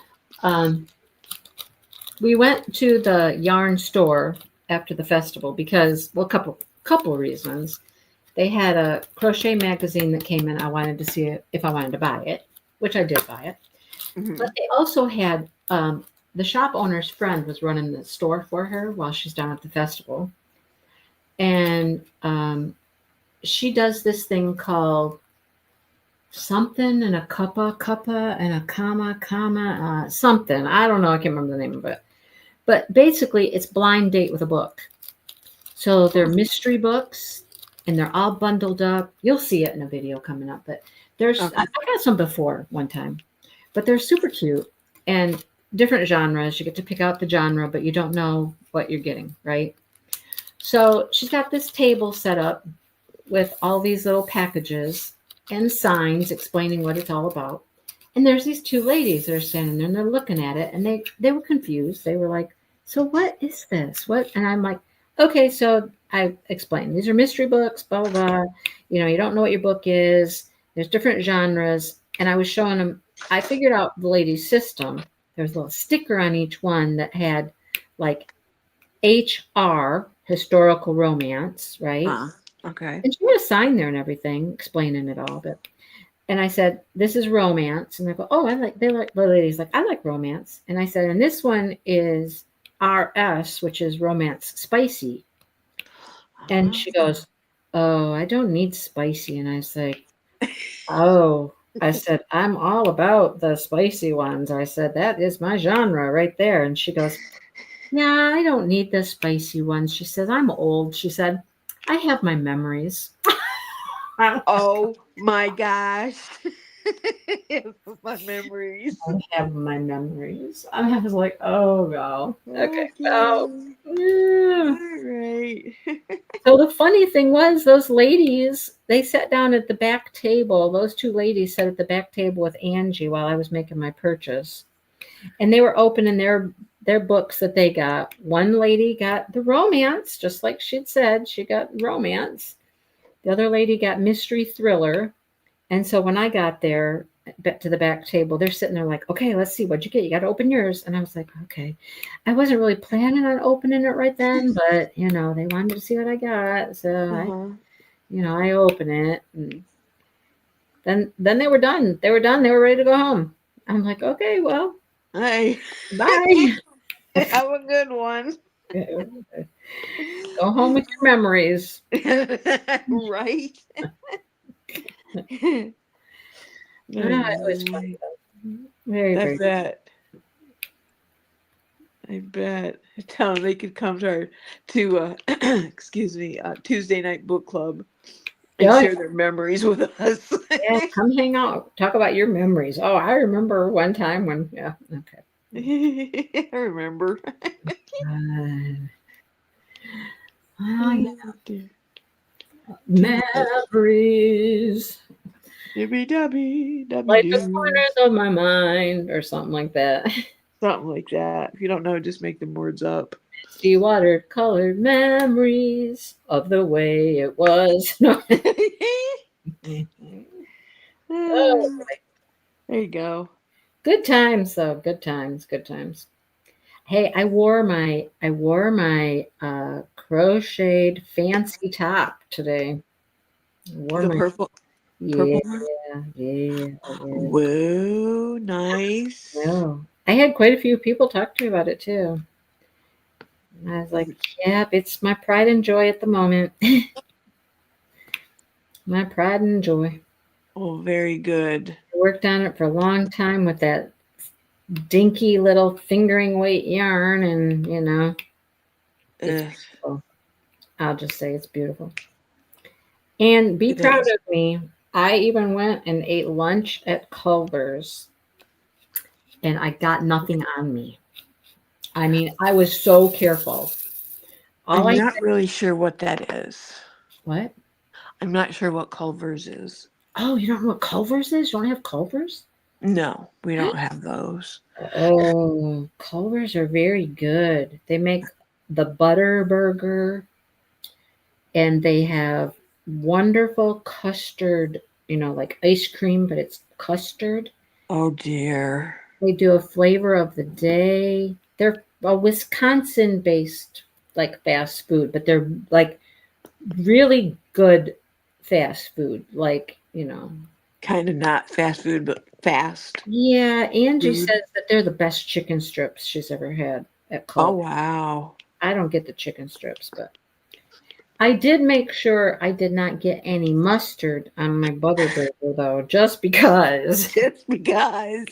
We went to the yarn store after the festival because, well, couple reasons. They had a crochet magazine that came in. I wanted to see if I wanted to buy it, which I did buy it. Mm-hmm. But they also had the shop owner's friend was running the store for her while she's down at the festival. And she does this thing called something and a cuppa and a comma, something. I don't know. I can't remember the name of it. But basically, it's blind date with a book. So they're mystery books, and they're all bundled up. You'll see it in a video coming up. But I got some before one time. But they're super cute and different genres. You get to pick out the genre, but you don't know what you're getting, right? So she's got this table set up with all these little packages and signs explaining what it's all about. And there's these two ladies that are standing there and they're looking at it and they were confused. They were like, so what is this? What? And I'm like, okay, so I explained, these are mystery books, blah, blah, blah. You don't know what your book is. There's different genres. And I was showing them, I figured out the lady's system. There's a little sticker on each one that had like HR, historical romance, right? Okay. And she had a sign there and everything explaining it all. And I said, this is romance. And they go, oh, the lady's like, I like romance. And I said, and this one is RS, which is romance spicy. And she goes, oh, I don't need spicy. And I was like, oh, I said, I'm all about the spicy ones. I said, that is my genre right there. And she goes, yeah, I don't need the spicy ones. She says, I'm old. She said, I have my memories. Oh my gosh. My memories. I have my memories. I was like, oh, wow. Okay. All right. So the funny thing was, those ladies they sat down at the back table. Those two ladies sat at the back table with Angie while I was making my purchase. And they were opening their books that they got. One lady got the romance, just like she'd said, she got romance. The other lady got mystery thriller. And so when I got there to the back table, they're sitting there like, okay, let's see, what'd you get? You got to open yours. And I was like, okay. I wasn't really planning on opening it right then, but they wanted to see what I got. So I open it, and then they were done. They were done. They were ready to go home. I'm like, okay, well, Hey, bye. have a good one. Go home with your memories. Right? It was funny though. Very, I very. bet. I bet. Tell them they could come to excuse me, Tuesday night book club and Yeah. share their memories with us. Yeah, come hang out. Talk about your memories. Oh, I remember one time when. Yeah. Okay. I remember. Oh, yeah. Memories. Dibby-dabby, Like the dabby-doo. corners of my mind, or something like that. Something like that. If you don't know, just make them words up. Sea water colored memories of the way it was. No. Oh, There you go. good times though. Good times. Good times. Hey, I wore my crocheted fancy top today. I wore The my purple yeah, one. yeah. Whoa, nice. Well, I had quite a few people talk to me about it too. And I was like, yep, it's my pride and joy at the moment. My pride and joy. Oh, very good. I worked on it for a long time with that dinky little fingering weight yarn, and it's beautiful. I'll just say it's beautiful. And be proud of me. I even went and ate lunch at Culver's, and I got nothing on me. I mean, I was so careful. I'm not really sure what that is. What? I'm not sure what Culver's is. Oh, you don't know what Culver's is? You don't have Culver's? No, we don't have those. Oh, Culver's are very good. They make the butter burger, and they have wonderful custard, like ice cream, but it's custard. Oh dear. They do a flavor of the day. They're a Wisconsin-based like fast food, but they're like really good fast food. Kind of not fast food, but fast. Yeah, Angie Food. says that they're the best chicken strips she's ever had at Oh Culver's. wow. I don't get the chicken strips, but I did make sure I did not get any mustard on my butter burger, though, just because. Just because.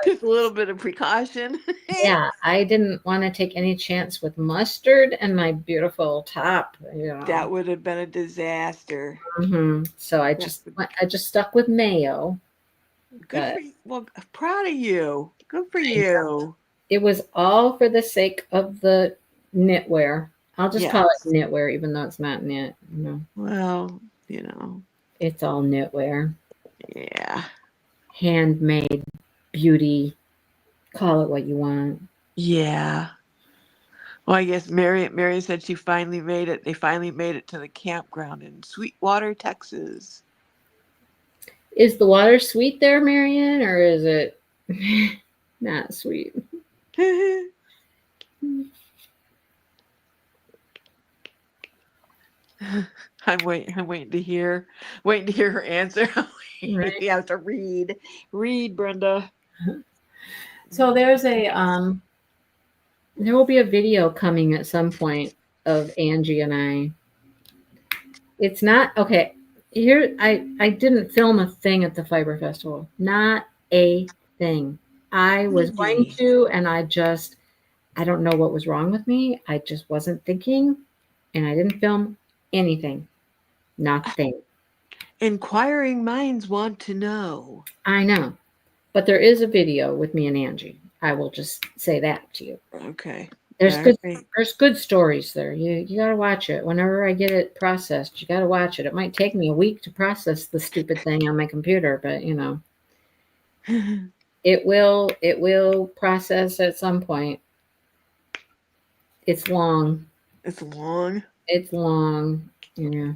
Just a little bit of precaution. Yeah, I didn't want to take any chance with mustard and my beautiful top. That would have been a disaster. So I just stuck with mayo. Good for you. Well, proud of you. Good for you. It was all for the sake of the knitwear. I'll just call it knitwear, even though it's not knit. Well, it's all knitwear. Yeah. Handmade beauty. Call it what you want. Yeah. Well, I guess Mary said she finally made it. They finally made it to the campground in Sweetwater, Texas. Is the water sweet there, Marianne, or is it not sweet? I'm waiting to hear her answer. Right. You have to read, Brenda. So there will be a video coming at some point of Angie and I. It's not okay. Here, I didn't film a thing at the Fiber Festival. Not a thing. I was going to, and I don't know what was wrong with me. I just wasn't thinking, and I didn't film anything. Nothing. Inquiring minds want to know. I know. But there is a video with me and Angie. I will just say that to you. Okay. There's All good right. there's good stories there. You gotta watch it. Whenever I get it processed, you gotta watch it. It might take me a week to process the stupid thing on my computer, but it will process at some point. It's long. It's long. It's long. Yeah.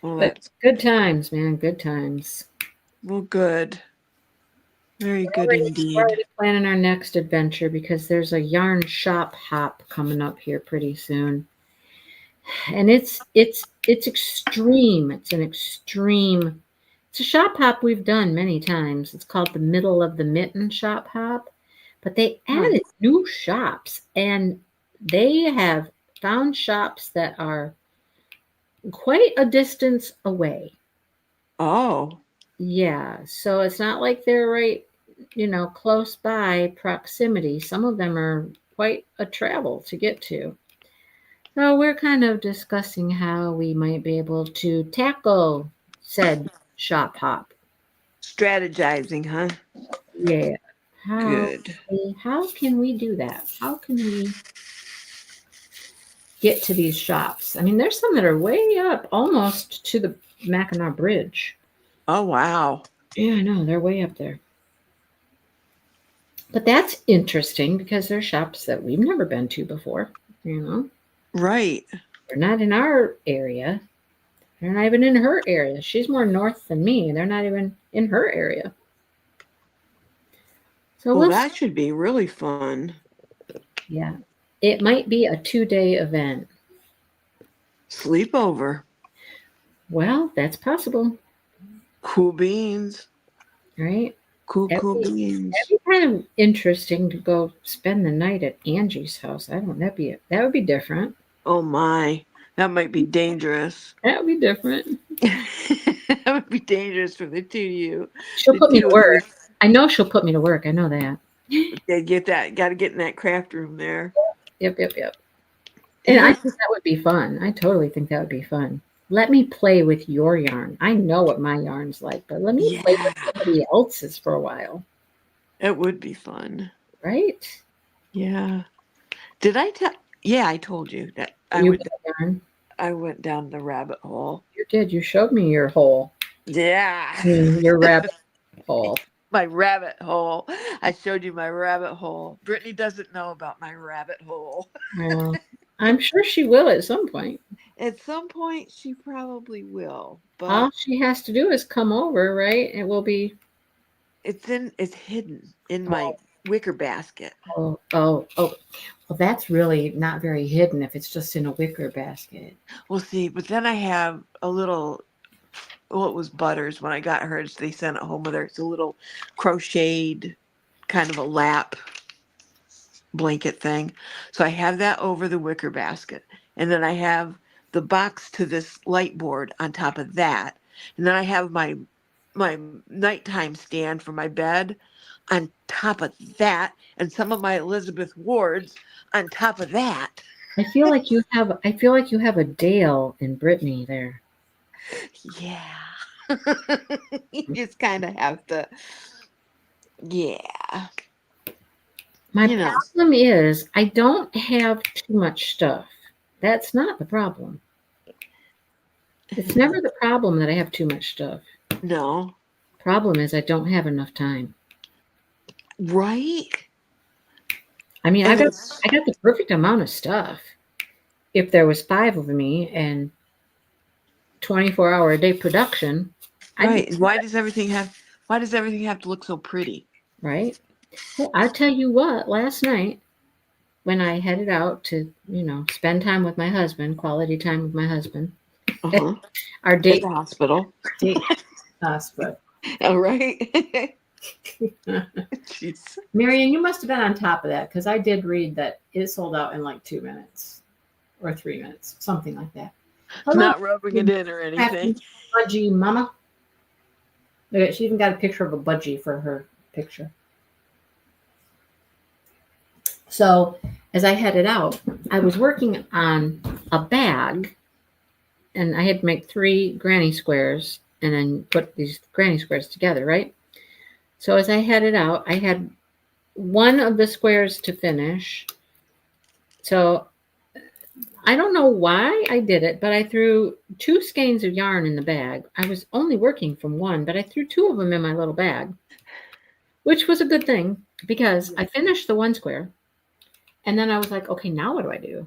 Well, But that's good times, man. Good times. well good. Very good We're indeed. already planning our next adventure because there's a yarn shop hop coming up here pretty soon. And it's extreme. It's a shop hop we've done many times. It's called the Middle of the Mitten shop hop. But they Huh. added new shops and they have found shops that are quite a distance away. Oh, Yeah, so it's not like they're right, close by proximity. Some of them are quite a travel to get to. So we're kind of discussing how we might be able to tackle said shop hop. strategizing, huh? Yeah. How Good. how can we do that? How can we get to these shops? I mean, there's some that are way up almost to the Mackinac Bridge. Oh, wow. Yeah, I know, they're way up there. But that's interesting because they're shops that we've never been to before, you know. Right. They're not in our area. They're not even in her area. She's more north than me. They're not even in her area. So Well, we'll that should be really fun. yeah. It might be a 2-day event. Sleepover. Well, that's possible, Cool beans. right? Cool That'd beans. be kind of interesting to go spend the night at Angie's house. I don't that would be different. Oh, my. That might be dangerous. That would be different. That would be dangerous for the two of you. She'll The put me to two of work. I know she'll put me to work. I know that. you. Got to get in that craft room there. Yep. And I think that would be fun. I totally think that would be fun. Let me play with your yarn. I know what my yarn's like, but let me play with Yeah, somebody else's for a while, it would be fun. right? Yeah. Did I tell? Yeah, I told you that You got yarn. I went down the rabbit hole. You did. You showed me your hole. Yeah. Your rabbit hole. My rabbit hole. I showed you my rabbit hole. Brittany doesn't know about my rabbit hole. Well, I'm sure she will at some point. At some point, she probably will, but All she has to do is come over, right? It will be. it's hidden in my wicker basket. Oh. Well, that's really not very hidden if it's just in a wicker basket. We'll see. But then I have a little. Well, it was Butters when I got her. They sent it home with her. It's a little crocheted kind of a lap blanket thing. So I have that over the wicker basket. And then I have the box to this light board on top of that. And then I have my nighttime stand for my bed on top of that, and some of my Elizabeth Wards on top of that. I feel like you have a Dale in Brittany there. Yeah. You just kind of have to. Yeah. My You know. problem is I don't have too much stuff. That's not the problem. It's never the problem that I have too much stuff. No. Problem is I don't have enough time. Right? I mean, And I got the perfect amount of stuff. If there was 5 of me and 24-hour a day production, right. Why does everything have to look so pretty? Right? Well, I'll tell you what, last night when I headed out to, spend time with my husband, quality time with my husband, Uh-huh. our At date the hospital. hospital. All right. Jeez. Marion, you must have been on top of that because I did read that it sold out in like 2 minutes or 3 minutes, something like that. Hello, Not rubbing it in or anything. budgie mama. Look, she even got a picture of a budgie for her picture. So as I headed out, I was working on a bag, and I had to make 3 granny squares and then put these granny squares together, right? So as I headed out, I had one of the squares to finish, So I don't know why I did it, but I threw 2 skeins of yarn in the bag. I was only working from one, but I threw 2 of them in my little bag, which was a good thing because I finished the one square. And then I was like, okay, now what do I do?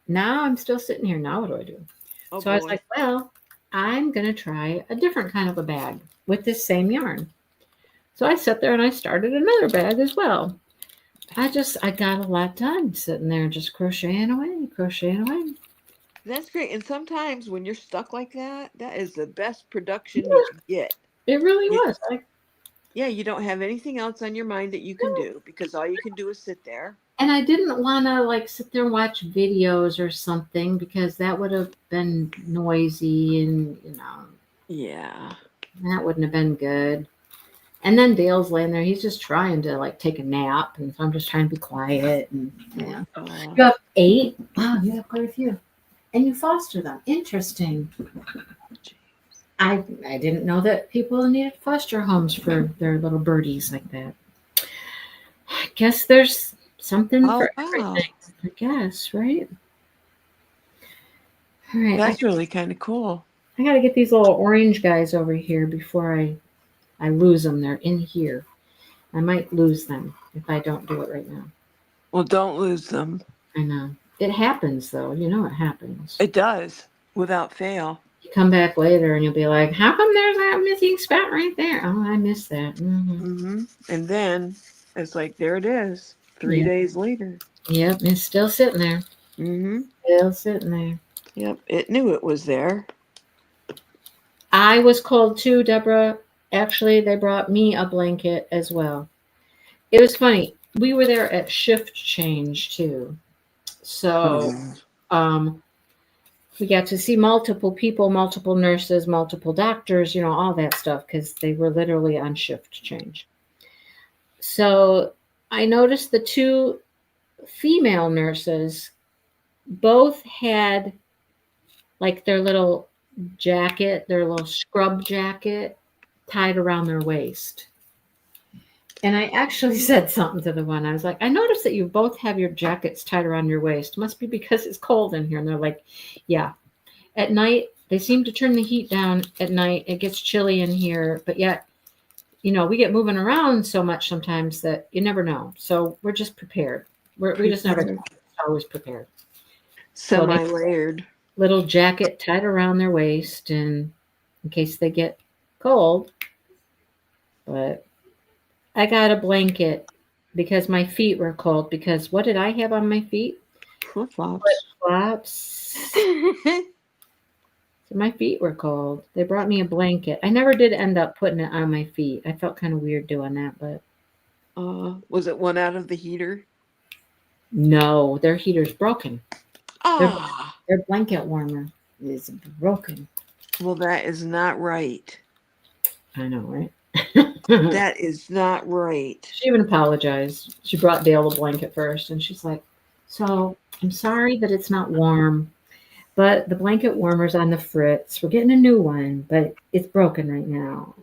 Now I'm still sitting here. Now what do I do? Oh So I was boy. like, well, I'm going to try a different kind of a bag with this same yarn. So I sat there and I started another bag as well. I got a lot done sitting there just crocheting away, crocheting away. That's great. And sometimes when you're stuck like that, that is the best production you can get. It really You, was. yeah, you don't have anything else on your mind that you can do because all you can do is sit there. And I didn't want to like sit there and watch videos or something because that would have been noisy and, Yeah. that wouldn't have been good. And then Dale's laying there. He's just trying to like take a nap. And so I'm just trying to be quiet. And yeah. You have 8? Wow, you have quite a few. And you foster them. Interesting. I didn't know that people needed foster homes for their little birdies like that. I guess there's something Oh, for wow. everything. I guess, right? All right. That's really kind of cool. I got to get these little orange guys over here before I lose them. They're in here. I might lose them if I don't do it right now. Well, don't lose them. I know. It happens, though. You know it happens. It does, without fail. You come back later and you'll be like, how come there's that missing spot right there? Oh, I missed that. Mm-hmm. And then it's like, there it is, 3 days later. Yep, it's still sitting there. Still sitting there. Yep, it knew it was there. I was cold too, Deborah. Actually, they brought me a blanket as well. It was funny. We were there at shift change too. So we got to see multiple people, multiple nurses, multiple doctors, all that stuff, because they were literally on shift change. So I noticed the 2 female nurses both had like their little jacket, their little scrub jacket tied around their waist. And I actually said something to the one. I was like, I noticed that you both have your jackets tied around your waist. Must be because it's cold in here. And they're like, yeah. At night, they seem to turn the heat down at night. It gets chilly in here. But yet, we get moving around so much sometimes that you never know. So we're just prepared. We just never always prepared. Semi-layered. Little jacket tied around their waist and in case they get cold. But I got a blanket because my feet were cold. Because what did I have on my feet? Flip-flops. Flip-flops. So my feet were cold. They brought me a blanket. I never did end up putting it on my feet. I felt kind of weird doing that, but was it one out of the heater? No, their heater's broken. Ah, their blanket warmer is broken. Well, that is not right. I know, right? That is not right. She even apologized. She brought Dale a blanket first, and she's like, so I'm sorry that it's not warm, but the blanket warmer's on the fritz. We're getting a new one, but it's broken right now.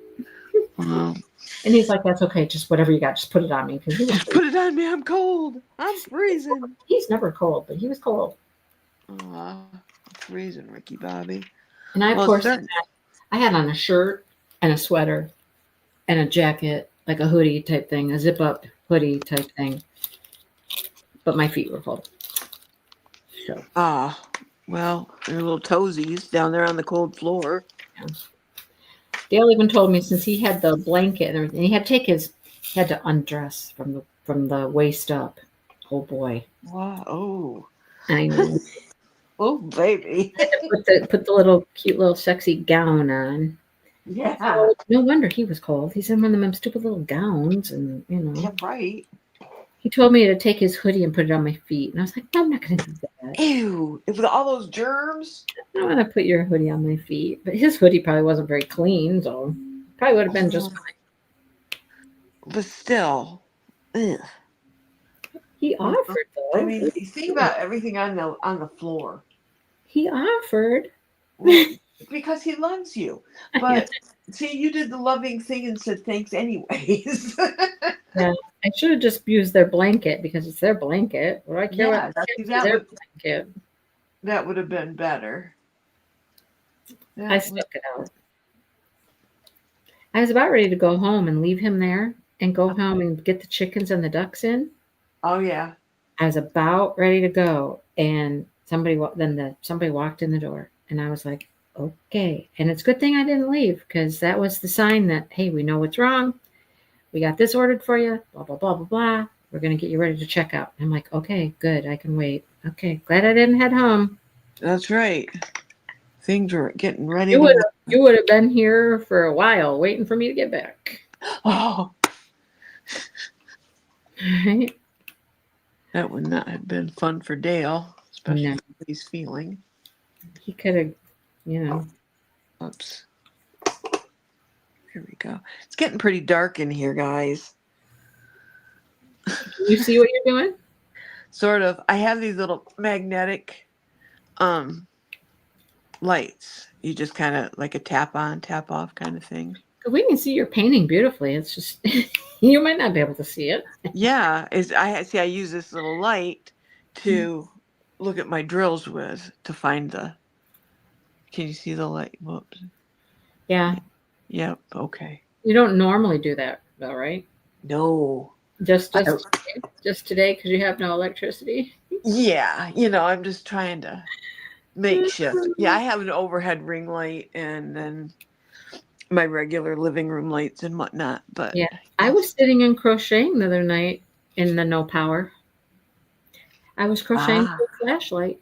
And he's like, that's okay. Just whatever you got, just put it on me. Just put it on me. I'm cold. I'm freezing. He's never cold, but he was cold. I'm freezing, Ricky Bobby. And I, of course, I had on a shirt and a sweater and a jacket, like a hoodie type thing, a zip-up hoodie type thing. But my feet were cold. So. Well, they're little toesies down there on the cold floor. Yeah. Dale even told me since he had the blanket and everything, he had to undress from the waist up. Oh boy! Wow! Oh, I know. Oh baby! Put the little cute little sexy gown on. Yeah. So, no wonder he was cold. He's in one of them stupid little gowns, and Yeah, right. He told me to take his hoodie and put it on my feet, and I was like, no, I'm not going to do that. Ew! With all those germs. I don't want to put your hoodie on my feet, but his hoodie probably wasn't very clean, so probably would have been just fine. But still, ugh. He offered though. I mean, you think about everything on the floor. He offered. Because he loves you. But see, you did the loving thing and said thanks anyways. Yeah, I should have just used their blanket because it's their blanket. What do I care Yeah, what see, their blanket? that would have been better. I stuck it out. I was about ready to go home and leave him there and go home and get the chickens and the ducks in. Oh yeah. I was about ready to go, and somebody walked in the door, and I was like, okay. And it's a good thing I didn't leave because that was the sign that, hey, we know what's wrong. We got this ordered for you. Blah blah blah blah blah. We're gonna get you ready to check out. I'm like, okay, good. I can wait. Okay, glad I didn't head home. That's right. Things were getting ready You to would work. you would have been here for a while waiting for me to get back. Oh, Right? that would not have been fun for Dale, especially No. how he's feeling. He could have, you know. Oops. Here we go. It's getting pretty dark in here, guys. You see what you're doing? Sort of. I have these little magnetic lights. You just kind of like a tap on, tap off kind of thing. We can see you're painting beautifully. It's just you might not be able to see it. Yeah, I use this little light to look at my drills with to find the. Can you see the light? Whoops. Yeah. Yep. Okay. You don't normally do that though, right? No. Just today because you have no electricity. Yeah, I'm just trying to makeshift. Yeah, I have an overhead ring light and then my regular living room lights and whatnot. But Yeah. I was sitting and crocheting the other night in the no power. I was crocheting with a flashlight.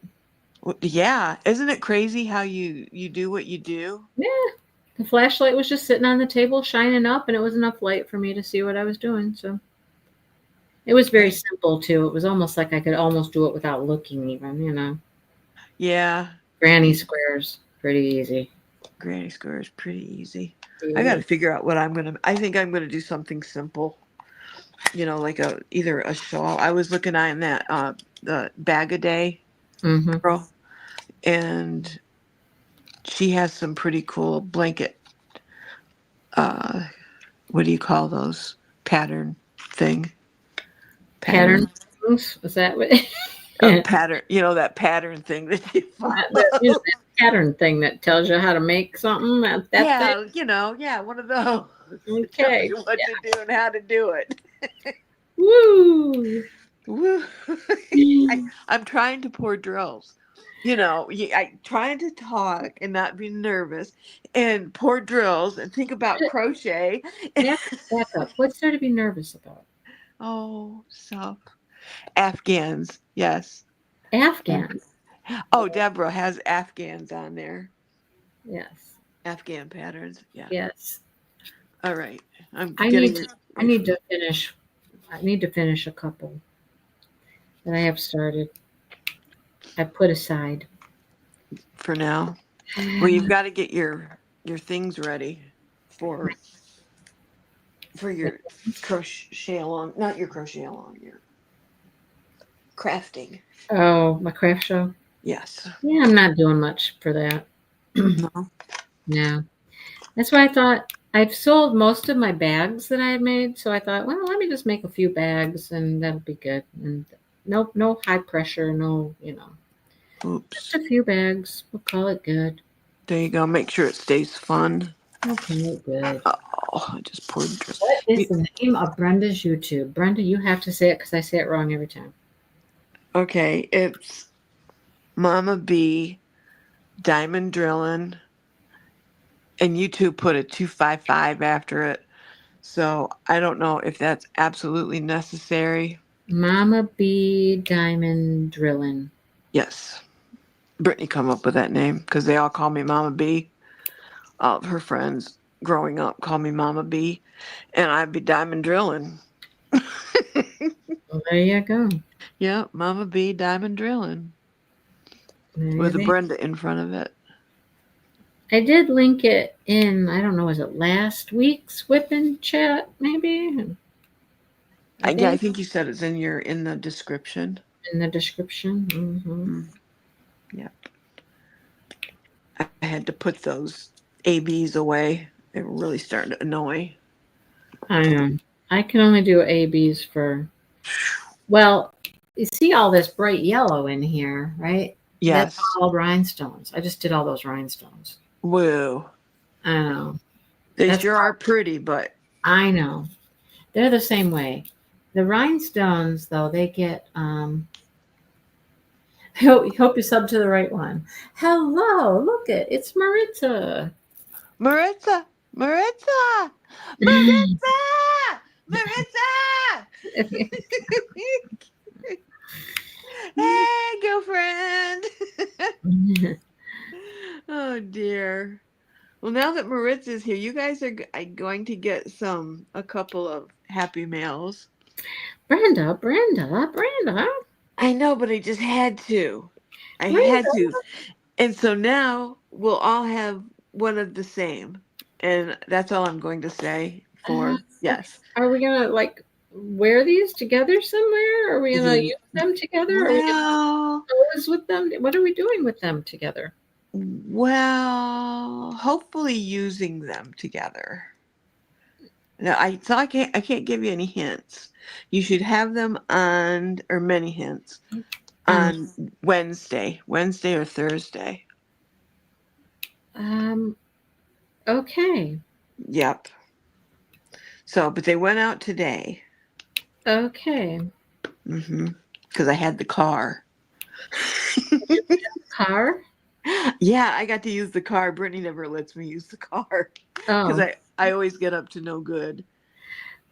Yeah, isn't it crazy how you do what you do? Yeah. The flashlight was just sitting on the table shining up and it was enough light for me to see what I was doing. So it was very simple too. It was almost like I could almost do it without looking even. Yeah. Granny squares, pretty easy. Granny square is pretty easy. Pretty I got to easy. figure out I think I'm going to do something simple. Like either a shawl. I was looking at that the Bag a Day Mm-hmm. girl, and she has some pretty cool blanket. What do you call those? Pattern thing. Pattern things? Is that what? Pattern. That pattern thing that you follow. that pattern thing that tells you how to make something. That Yeah, thing? one of those. Okay. Tells you what to do and how to do it. Woo! Woo. I'm trying to pour drills. I trying to talk and not be nervous and pour drills and think about crochet. Back up. What's there to be nervous about? Oh, so Afghans, yes. Afghans. Oh, Deborah has Afghans on there. Yes. Afghan patterns. Yeah. Yes. All right. I need to finish. I need to finish a couple that I have started. I put aside for now. Well, you've got to get your things ready for your crochet along, not your crochet along, your crafting. Oh, my craft show. Yes. Yeah, I'm not doing much for that. No. No. That's why I thought I've sold most of my bags that I had made. So I thought, well, let me just make a few bags and that'll be good. And no high pressure, no, Oops. just a few bags. We'll call it good. There you go. Make sure it stays fun. Okay, good. Oh, I just poured. What is the name of Brenda's YouTube? Brenda, you have to say it because I say it wrong every time. Okay, it's Mama B Diamond Drilling. And YouTube put a 255 after it. So I don't know if that's absolutely necessary. Mama B Diamond Drilling. Yes. Brittany come up with that name because they all call me Mama B. All of her friends growing up call me Mama B. And I'd be Diamond Drilling. Well, there you go. Yeah, Mama B Diamond Drilling. With a Brenda in front of it. I did link it in, I don't know, was it last week's whipping chat, maybe? I think you said it's in the description. In the description. Mm-hmm. Yep. I had to put those ABs away. They were really starting to annoy. I know. I can only do ABs for. Well, you see all this bright yellow in here, right? That's Yes. all rhinestones. I just did all those rhinestones. Woo. I know. They That's sure are pretty, but I know. They're the same way. The rhinestones, though, they get. Hope you sub to the right one. Hello, look it's Maritza. Maritza, Maritza, Maritza, Maritza. Hey, girlfriend. Oh dear. Well, now that Maritza's here, you guys are going to get a couple of Happy Meals. Brenda. I know, but I just had to. I had Brenda. to. And so now we'll all have one of the same. And that's all I'm going to say for yes. Are we gonna like wear these together somewhere? Are we gonna Mhm. use them together? Are we gonna Well, pose with them? What are we doing with them together? hopefully using them together. No, I can't give you any hints. You should have them on or many hints on Wednesday or Thursday. Okay. Yep. So, but they went out today. Okay. Because I had the car. Car? Yeah, I got to use the car. Brittany never lets me use the car because Oh. I always get up to no good.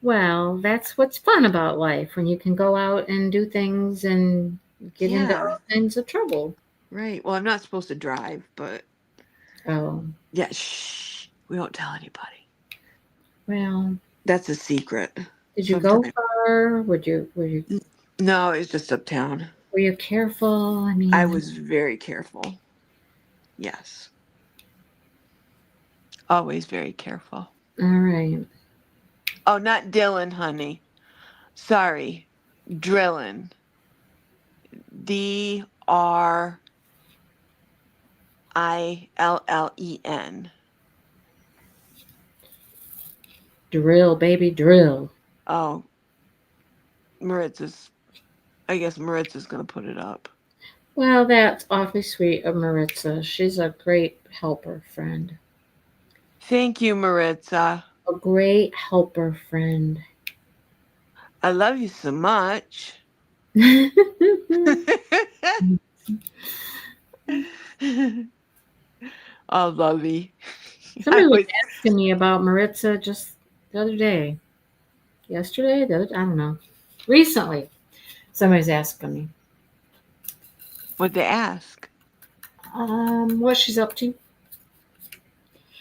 Well, that's what's fun about life when you can go out and do things and get into Yeah. all kinds of trouble. Right. Well, I'm not supposed to drive, but Oh. yeah, shh. We won't tell anybody. Well, That's a secret. did you go far? Were you No, it's just uptown. were you careful? I mean, I was very careful. Yes. Always very careful. all right. Oh, not Dylan, honey. Sorry. Drillin. DRILLEN. Drill, baby, drill. Oh, I guess Maritza's going to put it up. Well, that's awfully sweet of Maritza. She's a great helper friend. Thank you, Maritza. A great helper friend. I love you so much. I love you. Somebody was asking me about Maritza just the other day. Yesterday? I don't know. Recently, somebody's asking me. What'd they ask? What she's up to.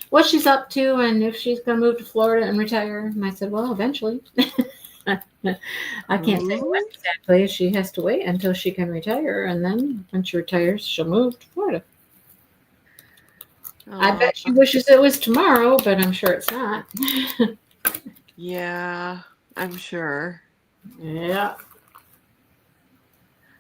What she's up to and if she's going to move to Florida and retire. And I said, well, eventually. I can't say when exactly. She has to wait until she can retire. And then when she retires, she'll move to Florida. I bet she wishes it was tomorrow, but I'm sure it's not. Yeah, I'm sure. Yeah.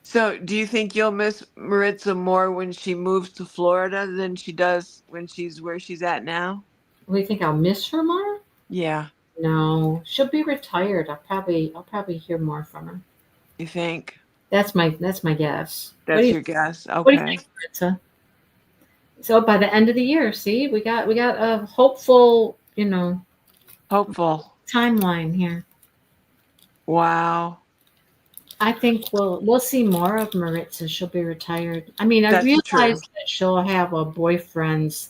So, do you think you'll miss Maritza more when she moves to Florida than she does when she's where she's at now? What do you think? I'll miss her more? Yeah. No, she'll be retired. I'll probably hear more from her. You think? That's my guess. That's your guess. Okay. What do you think, Maritza? So by the end of the year, see, we got a hopeful, hopeful timeline here. Wow. I think we'll see more of Maritza. She'll be retired. I mean, I realize that she'll have a boyfriend /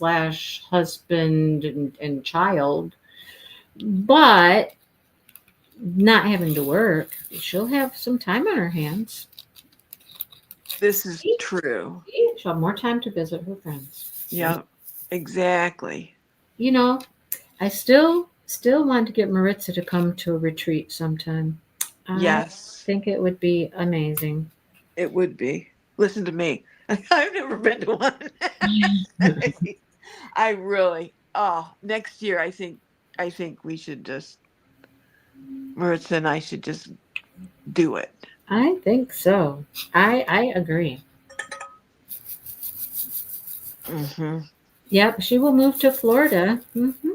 husband and child, but not having to work. She'll have some time on her hands. This is true. She'll have more time to visit her friends. Yeah, exactly. I still want to get Maritza to come to a retreat sometime. Yes. I think it would be amazing. It would be. Listen to me. I've never been to one. Next year I think we should just Maritza and I should just do it. I think so. I agree. Mm-hmm. Yep, she will move to Florida. Mm-hmm.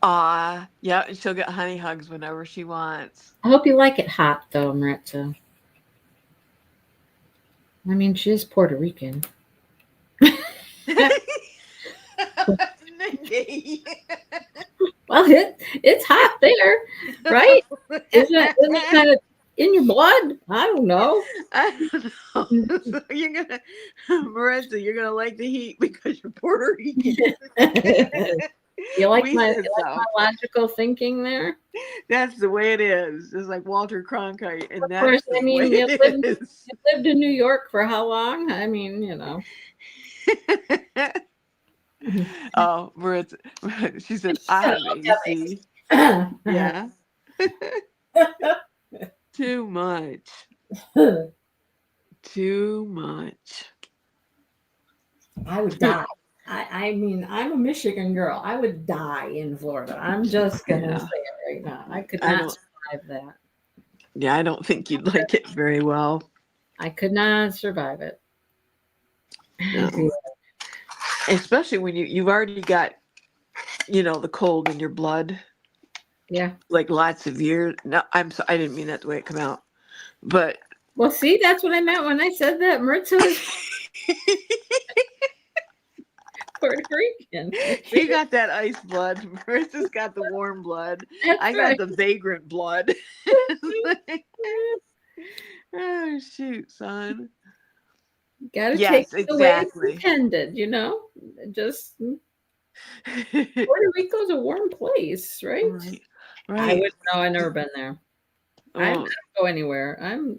Yeah, and she'll get honey hugs whenever she wants. I hope you like it hot, though, Maritza. I mean, she is Puerto Rican. Nikki. Well, it's hot there, right? Isn't it kind of in your blood? I don't know. I don't know. So you're gonna, Marissa, you're gonna like the heat because you're Puerto Rican. You like We my said so. logical thinking there? That's the way it is. It's like Walter Cronkite, and Of that's course, the I mean, way you it is. lived in New York for how long? I mean, you know. Oh, Marissa, she said, I have AC. Yeah. Too much. Too much. I would die. I mean, I'm a Michigan girl. I would die in Florida. I'm just gonna Yeah. say it right now. I could I not don't- survive that. Yeah, I don't think you'd like it very well. I could not survive it. No. Especially when you've already got, the cold in your blood, Yeah. like lots of years. No, I didn't mean that the way it came out. But Well, see, that's what I meant when I said that. Maritza is Puerto Rican. you got that ice blood. Marissa's got the warm blood. That's I got right. the vagrant blood. Oh shoot, son. Gotta Yes, take it the way it's exactly. intended, Just Puerto Rico's a warm place, right? Right. I Right. wouldn't know. I've never been there. I Oh, don't go anywhere. I'm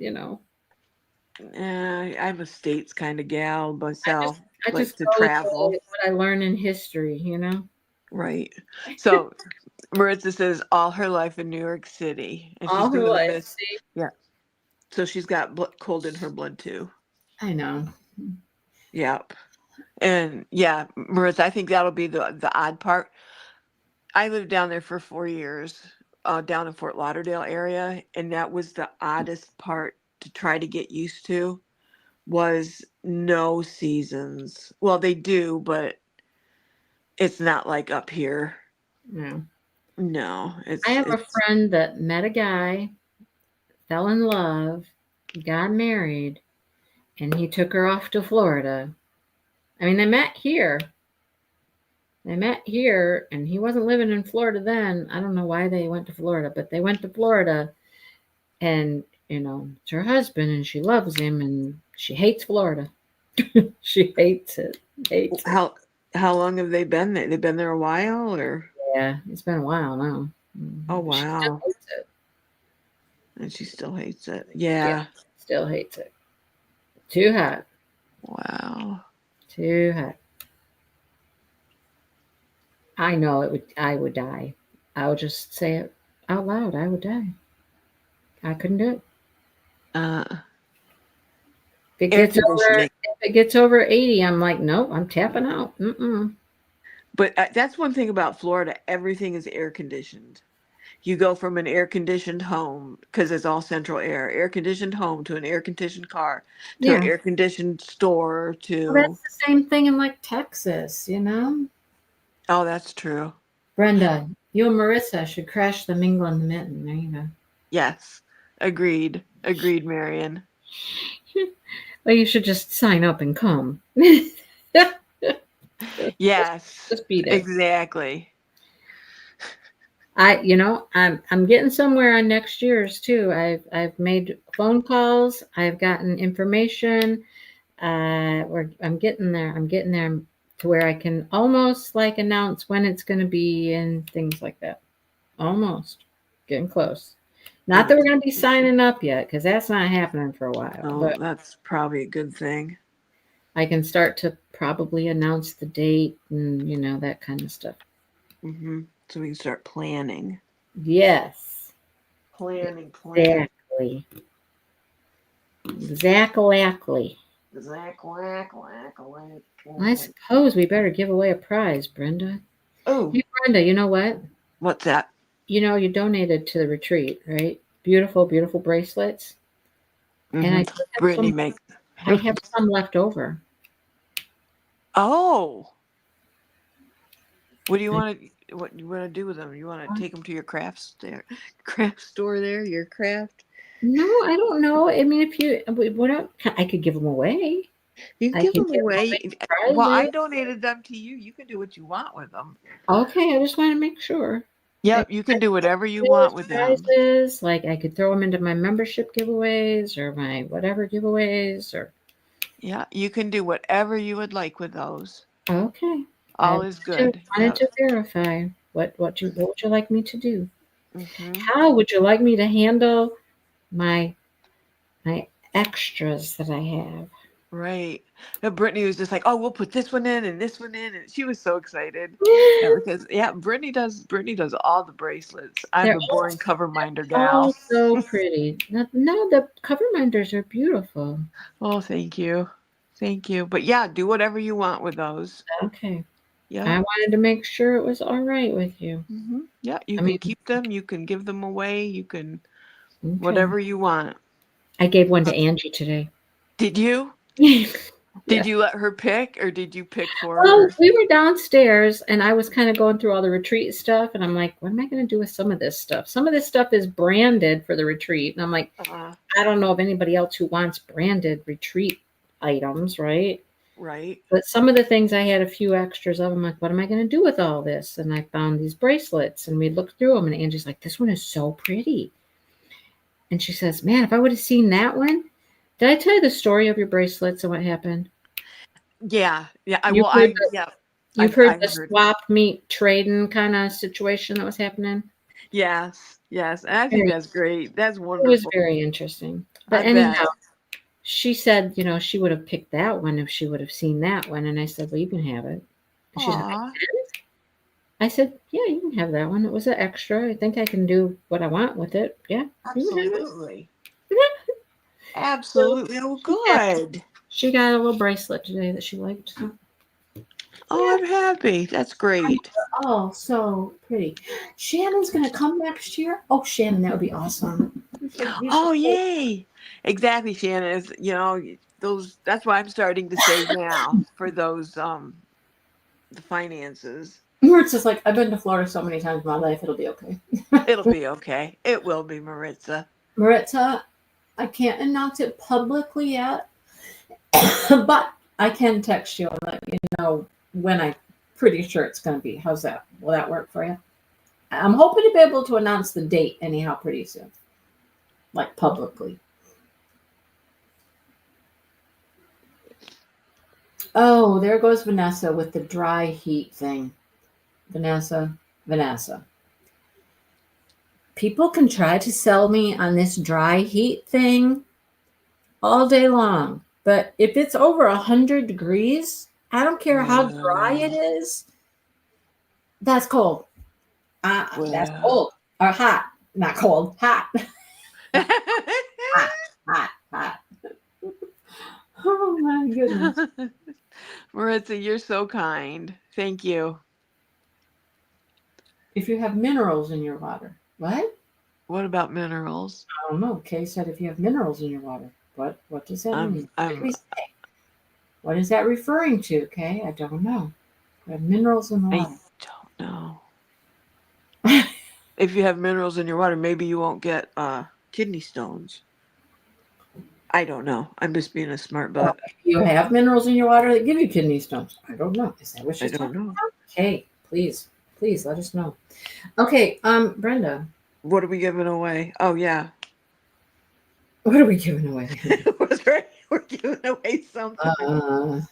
I'm a states kind of gal myself. I Like just to go with travel. what I learn in history, Right. So Maritza says all her life in New York City, and all she's her gonna life. miss. See, Yeah. So she's got cold in her blood too. I know. Yep. And yeah, Maritza, I think that'll be the odd part. I lived down there for 4 years, down in Fort Lauderdale area, and that was the oddest part to try to get used to was no seasons. Well, they do, but it's not like up here. No. No, I have a it's friend that met a guy, fell in love, got married, and he took her off to Florida. I mean, they met here. And he wasn't living in Florida then. I don't know why they went to Florida, but they went to Florida, and it's her husband, and she loves him, and she hates Florida. She hates it. Hates it. how long have they been there? They've been there a while, or Yeah, it's been a while now. oh She still wow, hates it. and she still hates it. Yeah, Yeah. still hates it. Too hot. Wow. Too hot. I know I would die. I would just say it out loud. I would die. I couldn't do it. If Air conditioning. it gets over 80, I'm like, nope, I'm tapping out. But that's one thing about Florida. Everything is air conditioned. You go from an air conditioned home because it's all central air conditioned home to an air conditioned car to an Yeah. air conditioned store to. Well, that's the same thing in like Texas, Oh, that's true. Brenda, you and Marissa should crash the Mingle and the Mitten. There you go. Yes. Agreed, Marion. Well, you should just sign up and come. Yes. Just be there. Exactly. I'm getting somewhere on next year's too. I've made phone calls. I've gotten information. I'm getting there. I'm getting there to where I can almost like announce when it's going to be and things like that. Almost getting close. Not that we're going to be signing up yet, because that's not happening for a while. Oh, but that's probably a good thing. I can start to probably announce the date and that kind of stuff. Mm-hmm. So we can start planning. Yes. Planning. Exactly. Exactly. I suppose we better give away a prize, Brenda. Oh. Hey, Brenda, you know what? What's that? You donated to the retreat, right? Beautiful, beautiful bracelets. Mm-hmm. And I have some left over. Oh. What do you want to what you want to do with them? You want to take them to your craft store there, your craft? No, I don't know. I mean, if you, what I could give them away. You can I give could them give them away. away Well, I prizes. donated them to you. You can do what you want with them. Okay, I just want to make sure. Yep, you can do whatever you There's want with them. prizes, like I could throw them into my membership giveaways or my whatever giveaways or. Yeah, you can do whatever you would like with those. Okay. All is good. Wanted Yep. to verify what would you like me to do? Mm-hmm. How would you like me to handle my extras that I have? Right. And Brittany was just like, "Oh, we'll put this one in and this one in," and she was so excited. Because Brittany does all the bracelets. I'm They're the boring cover minder all gal. so pretty. No, the cover minders are beautiful. Oh, thank you. Thank you. But yeah, do whatever you want with those. Okay. Yeah. I wanted to make sure it was all right with you. Mm-hmm. Yeah, you I can mean- keep them. You can give them away. You can Okay. whatever you want. I gave one to Angie today. Did you? Yeah. Did you let her pick, or did you pick for Well, her? we were downstairs and I was kind of going through all the retreat stuff and I'm like, what am I going to do with some of this stuff? Some of this stuff is branded for the retreat. And I'm like, I don't know of anybody else who wants branded retreat items, right? Right. But some of the things I had a few extras of. I'm like, what am I going to do with all this? And I found these bracelets and we looked through them and Angie's like, this one is so pretty. And she says, man, if I would have seen that one. Did I tell you the story of your bracelets and what happened? Yeah. Yeah. You've heard the heard. swap meet trading kind of situation that was happening? Yes. Yes. And I think that's great. That's It wonderful. was very interesting. But I anyhow, bet. she said, she would have picked that one if she would have seen that one. And I said, well, you can have it. And she's like, I said, yeah, you can have that one. It was an extra. I think I can do what I want with it. Yeah. Absolutely. Absolutely. Oh, good. She got a little bracelet today that she liked. Oh, I'm happy. That's great. Oh, so pretty. Shannon's going to come next year. Oh, Shannon, that would be awesome. Oh, yay. Exactly, Shannon. Is that's why I'm starting to save now for those the finances. It's just like, I've been to Florida so many times in my life, it'll be okay. It'll be okay. It will be, Maritza. Maritza, I can't announce it publicly yet, but I can text you and let you know when I'm pretty sure it's going to be. How's that? Will that work for you? I'm hoping to be able to announce the date anyhow pretty soon, like publicly. Oh, there goes Vanessa with the dry heat thing. Vanessa. People can try to sell me on this dry heat thing all day long. But if it's over 100 degrees, I don't care how dry it is. That's cold. That's cold. Or hot. Not cold. Hot. Hot. Oh, my goodness. Maritza, you're so kind. Thank you. If you have minerals in your water. What? What about minerals? I don't know. Kay said if you have minerals in your water. What does that mean? What is that referring to, Kay? I don't know. You have minerals in the water. I don't know. If you have minerals in your water, maybe you won't get kidney stones. I don't know. I'm just being a smart butt. You have minerals in your water that give you kidney stones. I don't know. Is that what you're talking about? Okay, please let us know. Okay, Brenda. What are we giving away? Oh yeah. What are we giving away? We're giving away something.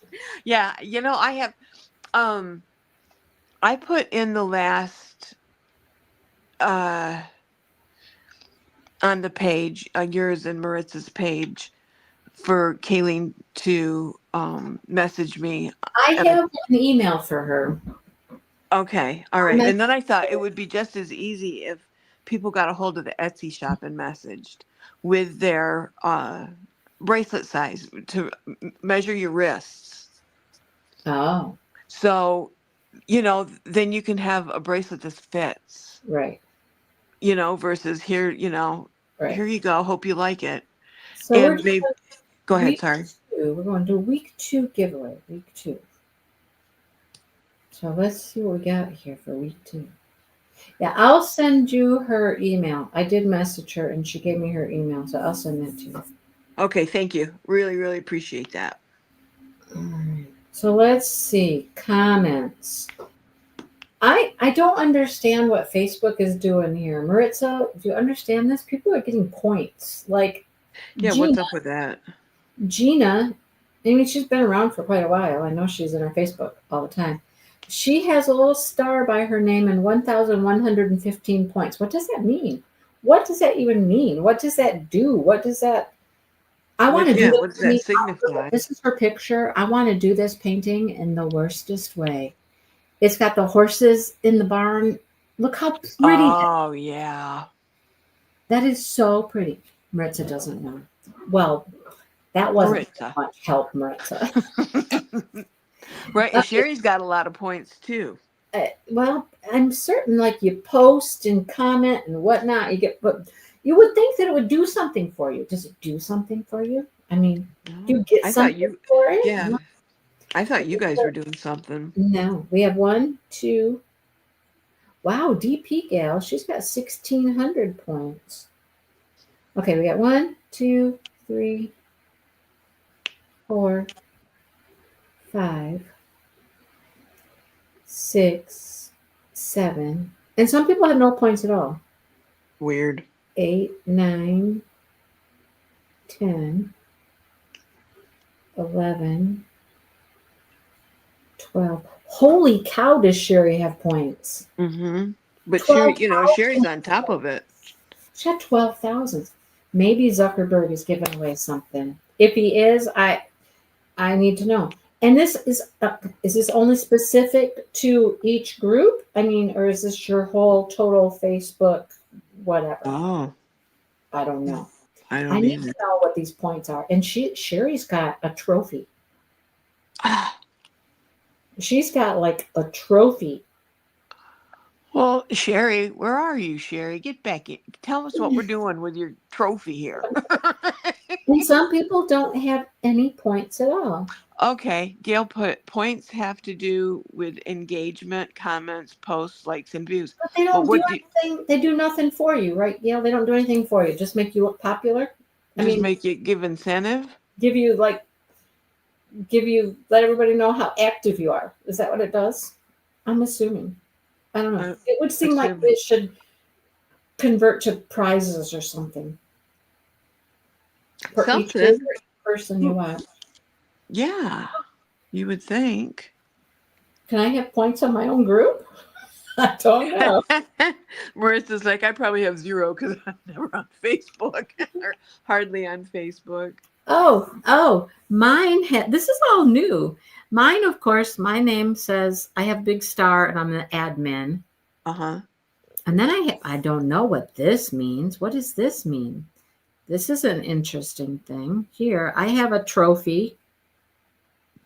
Yeah, I have I put in the last on the page, yours and Maritza's page, for Kayleen to message me. I have an email for her. Okay, all right. And then I thought it would be just as easy if people got a hold of the Etsy shop and messaged with their bracelet size to measure your wrists. Oh. So, then you can have a bracelet that fits. Right. Versus here, right. Here you go. Hope you like it. So and maybe, go ahead, sorry. We're going to do week 2 giveaway. Week 2. So let's see what we got here for week 2. Yeah, I'll send you her email. I did message her and she gave me her email, so I'll send that to you. Okay, thank you. Really, really appreciate that. All right. So let's see. Comments. I don't understand what Facebook is doing here. Maritza, do you understand this? People are getting points. Like Yeah, what's up with that? Gina, I mean, she's been around for quite a while. I know she's in her Facebook all the time. She has a little star by her name and 1,115 points. What does that mean? What does that even mean? What does that do? What does that? I want to do What does that this. signify? This is her picture. I want to do this painting in the worstest way. It's got the horses in the barn. Look how pretty. Oh, yeah. That is so pretty. Maritza doesn't know. Well, that wasn't Maritza. much help, Maritza. Right, and Sherry's got a lot of points too. Well, I'm certain, like you post and comment and whatnot, you get, but you would think that it would do something for you. Does it do something for you? I mean, do you get I something thought you, for it? yeah. I thought you guys were doing something. No, we have 1, 2. Wow, DP gal, she's got 1,600 points. Okay, we got 1, 2, 3, 4, 5, 6, 7, and some people have no points at all. Weird. 8, 9, 10, 11, 12. Holy cow, does Sherry have points? Mm-hmm. But 12,000. Sherry's on top of it. She had 12,000. Maybe Zuckerberg is giving away something. If he is, I need to know. And this is this only specific to each group? I mean, or is this your whole total Facebook, whatever? Oh, I don't know. I I don't need to either. know what these points are. And Sherry's got a trophy. She's got like a trophy. Well, Sherry, where are you, Sherry? Get back in. Tell us what we're doing with your trophy here. And some people don't have any points at all. Okay, Gail put points have to do with engagement, comments, posts, likes, and views. But they don't what do anything. They do nothing for you, right? Gail, they don't do anything for you. Just make you look popular. I Just mean, make it give incentive? give you let everybody know how active you are. Is that what it does? I'm assuming. I don't know. It would seem like it should convert to prizes or something. For each person you watch. Yeah, you would think. Can I have points on my own group? I don't know. Marissa's like, I probably have 0 because I'm never on Facebook or hardly on Facebook. Oh, mine this is all new. Mine, of course, my name says I have Big Star and I'm the admin. Uh-huh. And then I don't know what this means. What does this mean? This is an interesting thing. Here, I have a trophy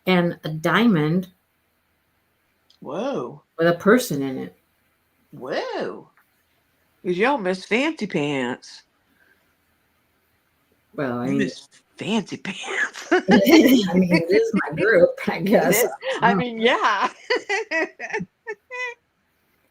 and a diamond. Whoa. With a person in it. Whoa. Because y'all miss fancy pants. Well, I You mean, miss fancy pants. I mean, it is my group, I guess. I mean, yeah.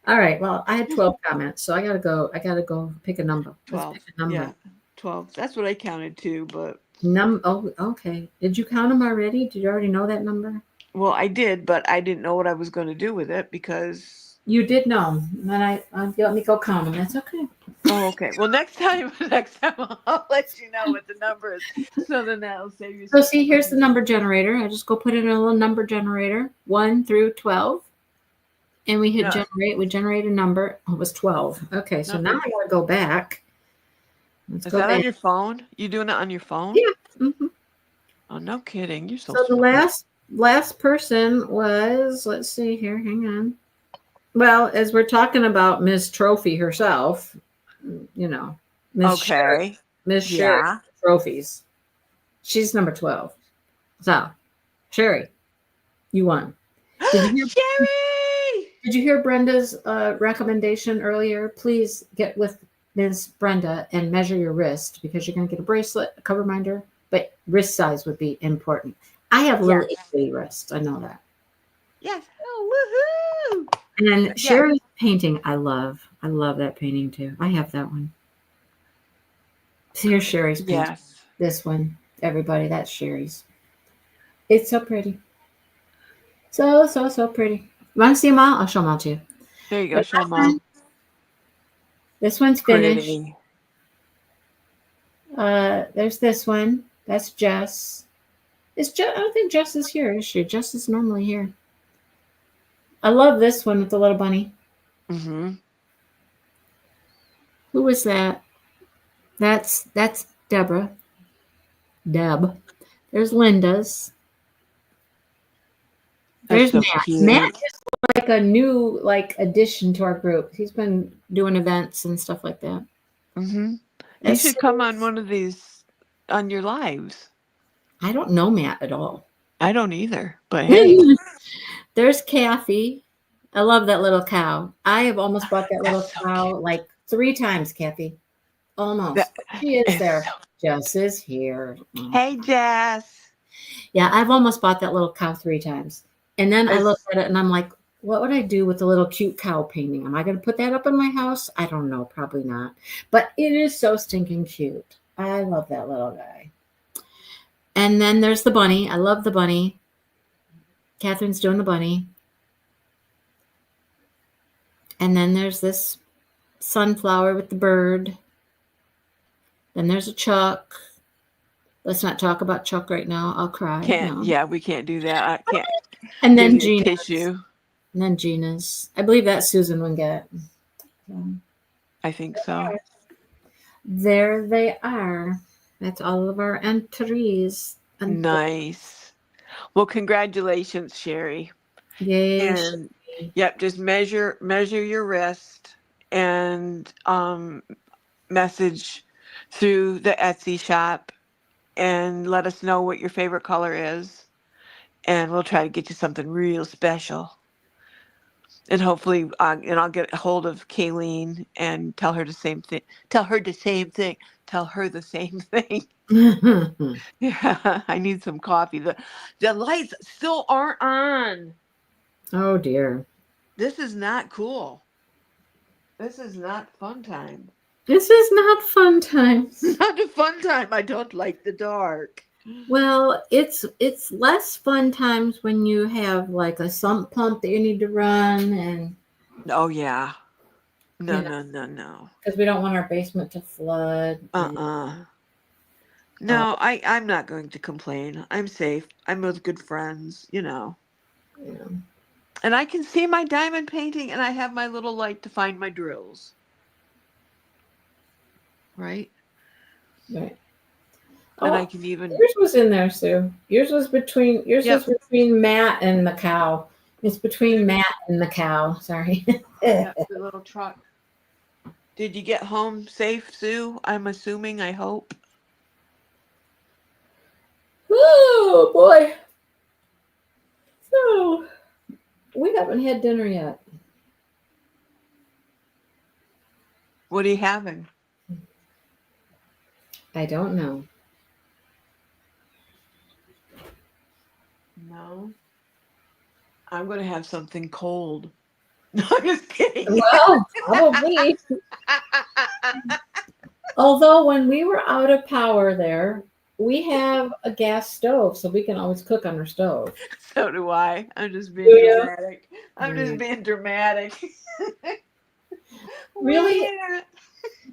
All right. Well, I had 12 comments, so I gotta go pick a number. 12. Let's pick a number. Yeah, 12. That's what I counted too, but Oh, okay. Did you count them already? Did you already know that number? well, I did, but I didn't know what I was going to do with it because You did know. And then let me go count them. That's okay. oh, okay. Well, next time I'll let you know what the number is. So then that'll save you. So see, here's the number generator. I just go put in a little number generator, 1 through 12. And we hit generate. We generate a number. Oh, it was 12. Okay, so now I gotta go back. Is that on your phone? You doing it on your phone? Yeah. Mm-hmm. Oh, no kidding. You're so the last person was, let's see here, hang on. Well, as we're talking about Miss Trophy herself, Miss Sherry Trophies. She's number 12. So, Sherry, you won. Sherry! Did you hear Brenda's recommendation earlier? Please get with Ms. Brenda and measure your wrist because you're going to get a bracelet, a cover minder, but wrist size would be important. I have little itty wrist. I know that. Yes. Oh, And Yeah. Sherry's painting, I love that painting too. I have that one. So here's Sherry's painting. Yes. This one, everybody, that's Sherry's. It's so pretty. So pretty. Want to see them all? I'll show them all to you. There you go. Show them all. This one's finished. Pretty. There's this one. That's Jess. I don't think Jess is here, is she? Jess is normally here. I love this one with the little bunny. Mm-hmm. Who was that? That's Deborah. Deb. There's Linda's. There's so Matt. cute. Matt is like a new addition to our group. He's been doing events and stuff like that. Mm-hmm. You That's should come on one of these on your lives. I don't know Matt at all. I don't either, but hey. There's Kathy. I love that little cow. I have almost bought that little so cow cute. like 3 times, Kathy. Almost. She is there. Jess is here. Hey, Jess. Yeah, I've almost bought that little cow 3 times. And then I looked at it and I'm like, what would I do with the little cute cow painting? Am I going to put that up in my house? I don't know. Probably not. But it is so stinking cute. I love that little guy. And then there's the bunny. I love the bunny. Catherine's doing the bunny. And then there's this sunflower with the bird. Then there's a Chuck. Let's not talk about Chuck right now. I'll cry. Can't. No. Yeah, we can't do that. I can't. And then give you a Gina's. tissue. And then Gina's. I believe that's Susan Wingate. I think so. There they are. That's all of our entries. Nice. Well, congratulations, Sherry. Yay. And yep, just measure your wrist and message through the Etsy shop and let us know what your favorite color is, and we'll try to get you something real special. And hopefully, and I'll get a hold of Kayleen and tell her the same thing. Tell her the same thing. Yeah, I need some coffee. The lights still aren't on. Oh dear. This is not cool. This is not fun time. This is not fun times. Not a fun time. I don't like the dark. Well, it's less fun times when you have like a sump pump that you need to run, and Oh yeah. No, Yeah. no. because we don't want our basement to flood. No, I'm not going to complain. I'm safe. I'm with good friends, You know. And I can see my diamond painting, and I have my little light to find my drills. Right? Right. And Oh, I can even yours was in there, Sue. Yours was between Yep. was between Matt and the cow. It's between Matt and the cow. Sorry. yeah, the little truck. Did you get home safe, Sue? I'm assuming, I hope. Oh boy. So we haven't had dinner yet. What are you having? I don't know. No. I'm going to have something cold. No, I'm just kidding. Well, probably. Although when we were out of power there, we have a gas stove, so we can always cook on our stove. So do I. I'm just being Do ya? dramatic. I'm just being dramatic. Really? Yeah.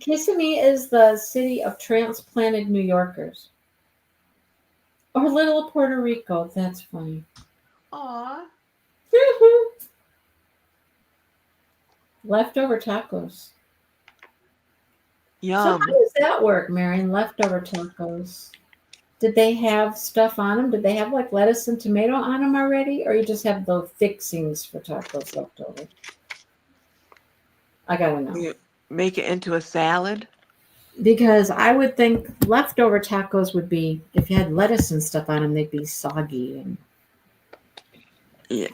Kissimmee is the city of transplanted New Yorkers. Or little Puerto Rico. That's funny. Aw. Leftover tacos. So Yum. how does that work, Marion? Leftover tacos. Did they have stuff on them? Did they have like lettuce and tomato on them already? Or you just have the fixings for tacos left over? I gotta know. You make it into a salad. Because I would think leftover tacos would be, if you had lettuce and stuff on them, they'd be soggy. And Yeah.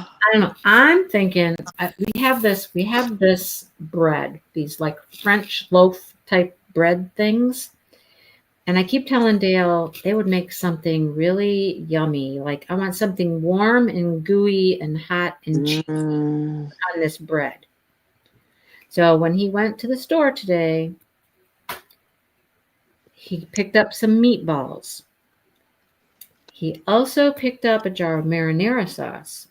I don't know. I'm thinking we have this bread, these like French loaf type bread things. And I keep telling Dale they would make something really yummy. Like I want something warm and gooey and hot and cheese Mm. on this bread. So when he went to the store today, he picked up some meatballs. He also picked up a jar of marinara sauce.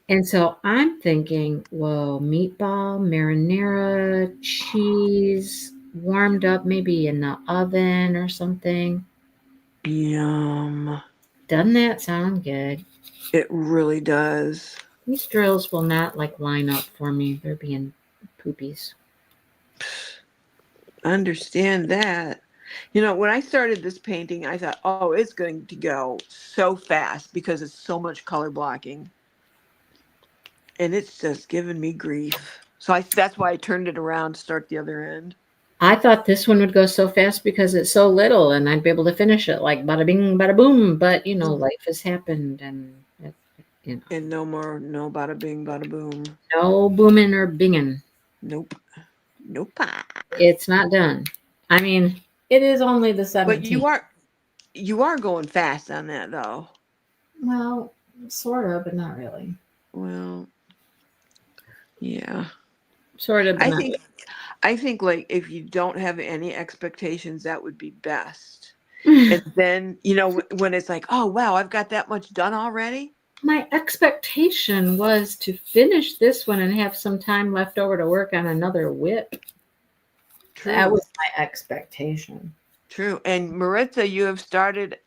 And so I'm thinking, whoa, meatball, marinara, cheese, warmed up maybe in the oven or something. Yum. Doesn't that sound good? It really does. These drills will not like line up for me. They're being poopies. Understand that. When I started this painting, I thought, oh, it's going to go so fast because it's so much color blocking. And it's just giving me grief. So that's why I turned it around to start the other end. I thought this one would go so fast because it's so little and I'd be able to finish it like bada bing, bada boom. But, life has happened and, And no more, no bada bing, bada boom. no booming or binging. Nope. Nope. It's not done. I mean, it is only the 17th. But you are going fast on that though. Well, sort of, but not really. Well, yeah. Sort of, but not really. I think like if you don't have any expectations, that would be best. And then, when it's like, oh, wow, I've got that much done already. My expectation was to finish this one and have some time left over to work on another whip. True. That was my expectation. True. And Maritza, you have started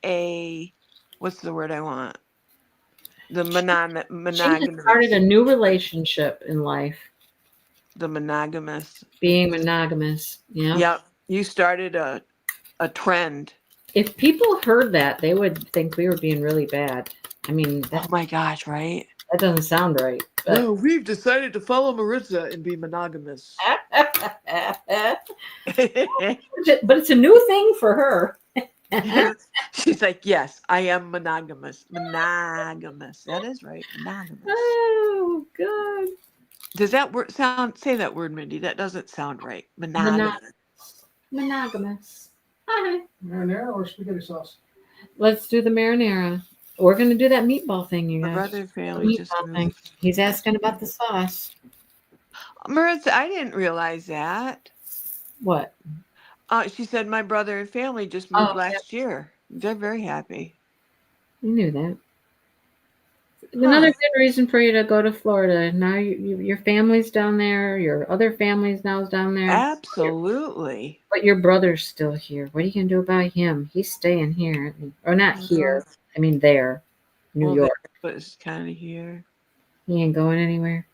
what's the word I want? The monogamous. She has started a new relationship in life. The monogamous. Being monogamous. Yeah. Yep. You started a trend. If people heard that, they would think we were being really bad. I mean, oh my gosh, right? That doesn't sound right. But... No, we've decided to follow Maritza and be monogamous. But it's a new thing for her. She's like, yes, I am monogamous. Monogamous. That is right. Monogamous. Oh, God. Does that word say that word, Mindy? That doesn't sound right. Monogamous. Monogamous. Marinara or spaghetti sauce? Let's do the marinara. We're going to do that meatball thing, you My guys. brother family just moved. He's asking about the sauce. Maritza, I didn't realize that. What? She said my brother and family just moved last year. They're very happy. You knew that. Another good reason for you to go to Florida. Now your family's down there. Your other family's now down there. Absolutely. But your brother's still here. What are you going to do about him? He's staying here. Or not here. I mean there. New York. But it's kind of here. He ain't going anywhere.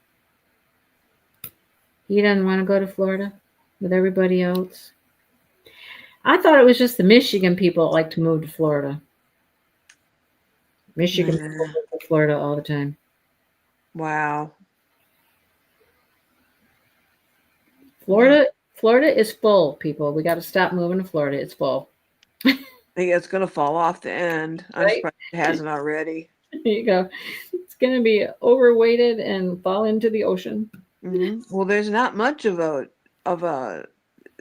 He doesn't want to go to Florida with everybody else. I thought it was just the Michigan people that like to move to Florida. Michigan people move to Florida all the time. Wow. Florida is full, people. We got to stop moving to Florida. It's full. I think it's going to fall off the end. I'm surprised it hasn't already. There you go. It's going to be overweighted and fall into the ocean. Mm-hmm. Well, there's not much of a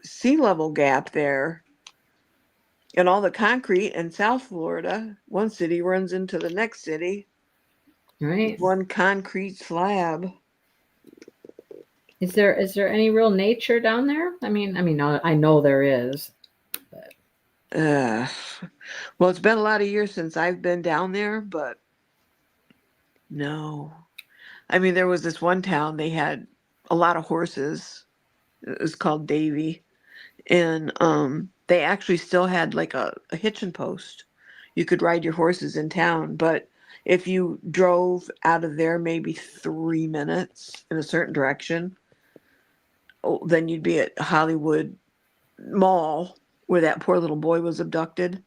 sea level gap there. And all the concrete in South Florida, one city runs into the next city. Right. One concrete slab. Is there any real nature down there? I mean, I know there is. But... well, it's been a lot of years since I've been down there, but no. I mean, there was this one town, they had a lot of horses. It was called Davie. And they actually still had like a hitching post. You could ride your horses in town, but if you drove out of there maybe 3 minutes in a certain direction, then you'd be at Hollywood Mall where that poor little boy was abducted.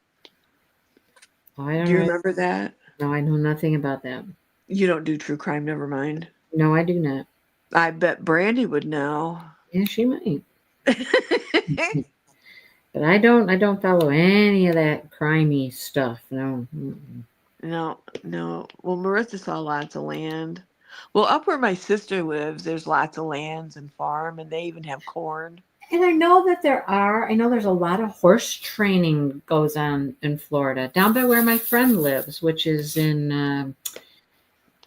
Do you remember that? No, I know nothing about that. You don't do true crime, never mind. No, I do not. I bet Brandy would know. Yeah, she might. But I don't follow any of that crimey stuff. No. Mm-mm. No. Well, Marissa saw lots of land. Well, up where my sister lives, there's lots of lands and farm, and they even have corn. And I know that I know there's a lot of horse training goes on in Florida, down by where my friend lives, which is in,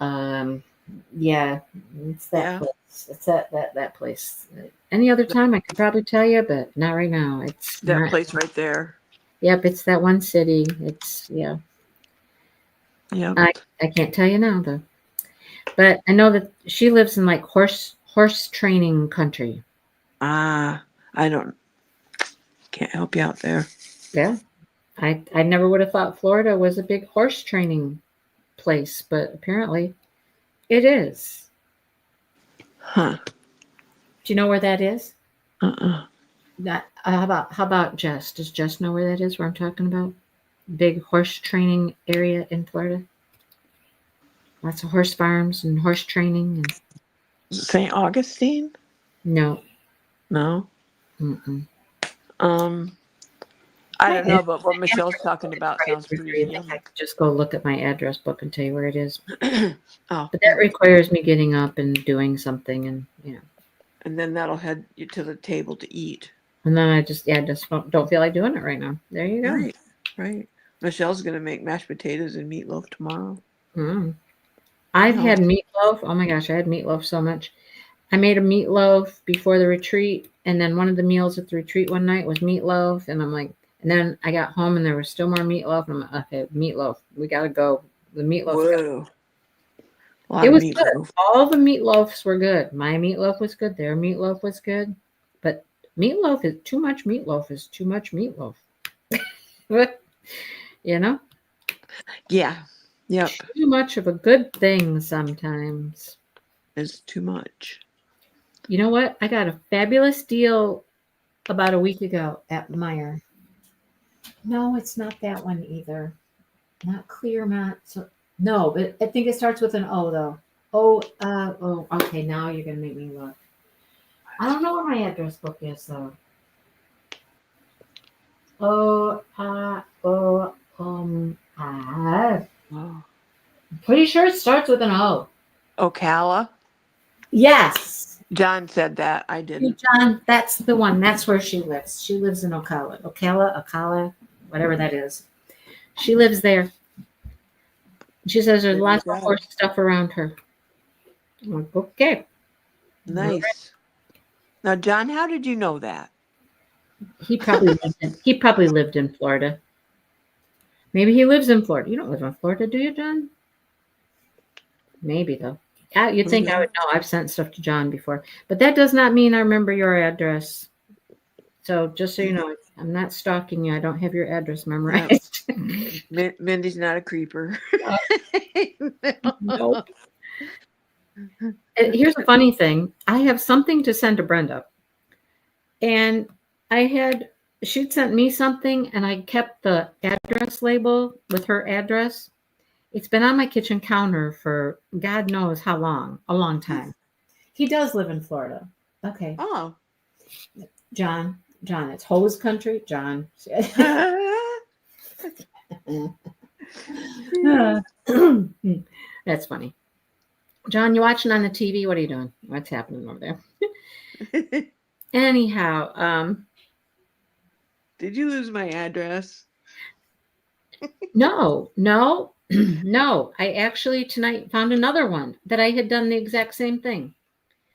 yeah, it's that Yeah. place. It's that place. Any other time I could probably tell you, but not right now. It's That not. place right there. Yep, it's that one city. It's, yeah. Yep. I can't tell you now though. But I know that she lives in like horse training country. Ah, I can't help you out there. Yeah. I never would have thought Florida was a big horse training place, but apparently it is. Huh. Do you know where that is? Uh-uh. That how about Jess? Does Jess know where that is? Where I'm talking about? Big horse training area in Florida. Lots of horse farms and horse training. And St. Augustine? no, No. mm-mm. I don't know, but what Michelle's talking about sounds I pretty think I yummy. could just go look at my address book and tell you where it is. Oh, But that requires me getting up and doing something, and and then that'll head you to the table to eat. and then I just don't feel like doing it right now. There you go. Right, right. Michelle's gonna make mashed potatoes and meatloaf tomorrow. Mm. I've Yeah. had meatloaf. Oh my gosh, I had meatloaf so much. I made a meatloaf before the retreat, and then one of the meals at the retreat one night was meatloaf, and I'm like, and then I got home and there was still more meatloaf, and I'm like, okay, meatloaf, we gotta go. The meatloaf. Whoa. A lot It of was meatloaf. good. All the meatloafs were good. My meatloaf was good. Their meatloaf was good. But meatloaf is too much meatloaf is too much meatloaf. You know? Yeah. Yep. Too much of a good thing sometimes. It's too much. You know what? I got a fabulous deal about a week ago at Meyer. No, it's not that one either. Not Clearmont. So, no, but I think it starts with an O though. Okay, now you're gonna make me look. I don't know where my address book is though. I'm Oh. pretty sure it starts with an O. Ocala. Yes. John said that. I didn't. John, that's the one. That's where she lives. She lives in Ocala, whatever that is. She lives there. She says there's There lots you of go. horse stuff around her. I'm like, okay. Nice. Now, John, how did you know that? He probably lived in Florida. Maybe he lives in Florida. You don't live in Florida, do you, John? Maybe though. You'd think I would know. I've sent stuff to John before, but that does not mean I remember your address. So just so you know, I'm not stalking you. I don't have your address memorized. Mindy's not a creeper. Nope. Here's a funny thing. I have something to send to Brenda. And she'd sent me something and I kept the address label with her address. It's been on my kitchen counter for God knows how long, a long time. He does live in Florida. Okay. Oh. John, it's hose country. John. That's funny. John, you watching on the TV? What are you doing? What's happening over there? Anyhow, did you lose my address? no. No. I actually tonight found another one that I had done the exact same thing.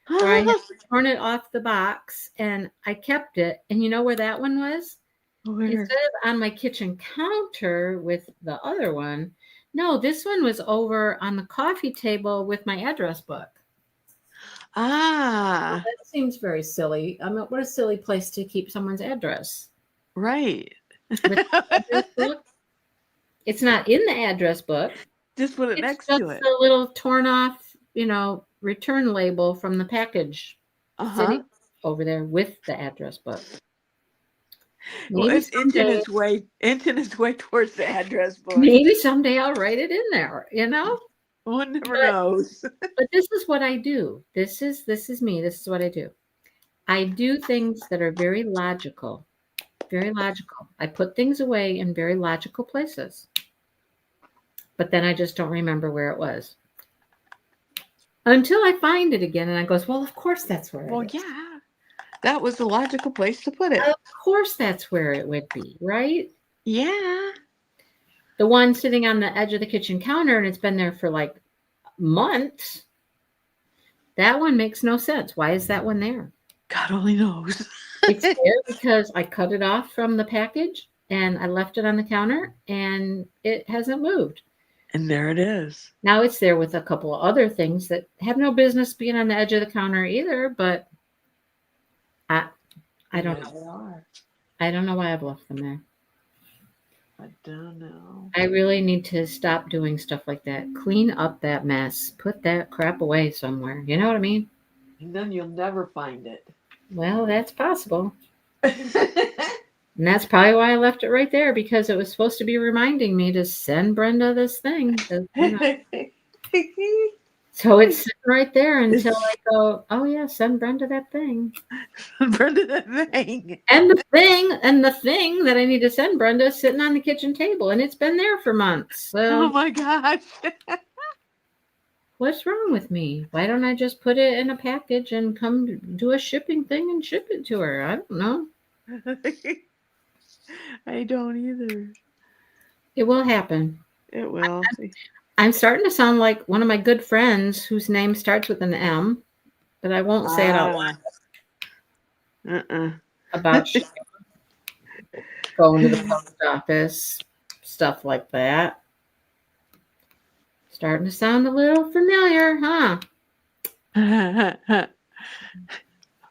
Where I had torn it off the box and I kept it. And you know where that one was? Where? Instead of on my kitchen counter with the other one, no, this one was over on the coffee table with my address book. Ah. That seems very silly. I mean, what a silly place to keep someone's address. Right. Address book? It's not in the address book. Just put it It's next just to it. a little torn off, return label from the package sitting over there with the address book. Well, it's inching its way towards the address book. Maybe someday I'll write it in there, One never knows. But this is what I do. This is me. This is what I do. I do things that are very logical. Very logical. I put things away in very logical places. But then I just don't remember where it was. Until I find it again and I goes, well, of course that's where it is. Yeah. that was the logical place to put it. Of course, that's where it would be, right? Yeah. The one sitting on the edge of the kitchen counter and it's been there for like months. That one makes no sense. Why is that one there? God only knows. It's there because I cut it off from the package and I left it on the counter and it hasn't moved. And there it is. Now it's there with a couple of other things that have no business being on the edge of the counter either, but I don't Yeah, know. they are. I don't know why I've left them there. I don't know. I really need to stop doing stuff like that. Clean up that mess. Put that crap away somewhere. You know what I mean? And then you'll never find it. Well, that's possible. And that's probably why I left it right there, because it was supposed to be reminding me to send Brenda this thing. 'Cause, you know. So it's sitting right there until I go, oh yeah, send Brenda that thing. Brenda, that thing. And the thing that I need to send Brenda is sitting on the kitchen table, and it's been there for months. Oh So my gosh. what's wrong with me? Why don't I just put it in a package and come do a shipping thing and ship it to her? I don't know. I don't either. It will happen. It will. I'm starting to sound like one of my good friends whose name starts with an M, but I won't say it out loud about shipping, going to the post office, stuff like that. Starting to sound a little familiar, huh?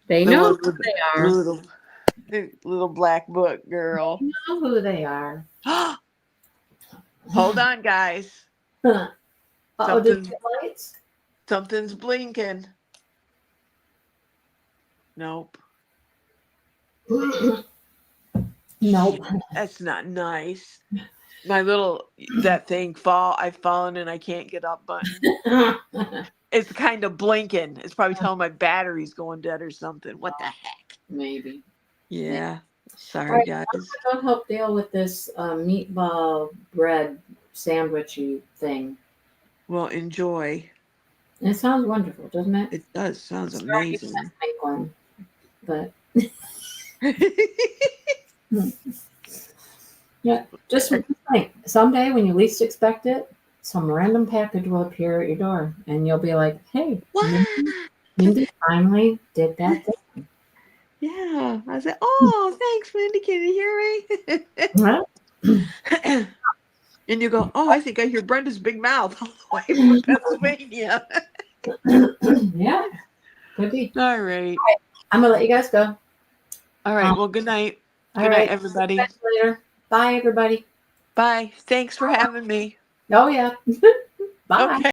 They know who they are. Little black book girl. They know who they are. Hold on, guys. Oh, the Something- lights? Something's blinking. Nope. Nope. That's not nice. My I've fallen and I can't get up button. It's kind of blinking. It's probably telling my battery's going dead or something. What the heck? Maybe. Yeah. Sorry, Alright, guys. Don't help deal with this meatball bread sandwichy thing. Well, enjoy. It sounds wonderful, doesn't it? It does. Sounds Sorry you amazing. can't make one, but yeah, just think. Someday, when you least expect it, some random package will appear at your door, and you'll be like, "Hey, What? Mindy finally did that thing." Yeah. I said, oh, thanks, Mindy. Can you hear Right? me? And you go, oh, I think I hear Brenda's big mouth all the way from Pennsylvania. Yeah, could be. All right. I'm gonna let you guys go. All right. Well, good night. All Good right, night, everybody. catch you later. Bye, everybody. Bye. Thanks for having me. Oh yeah. Bye. Okay.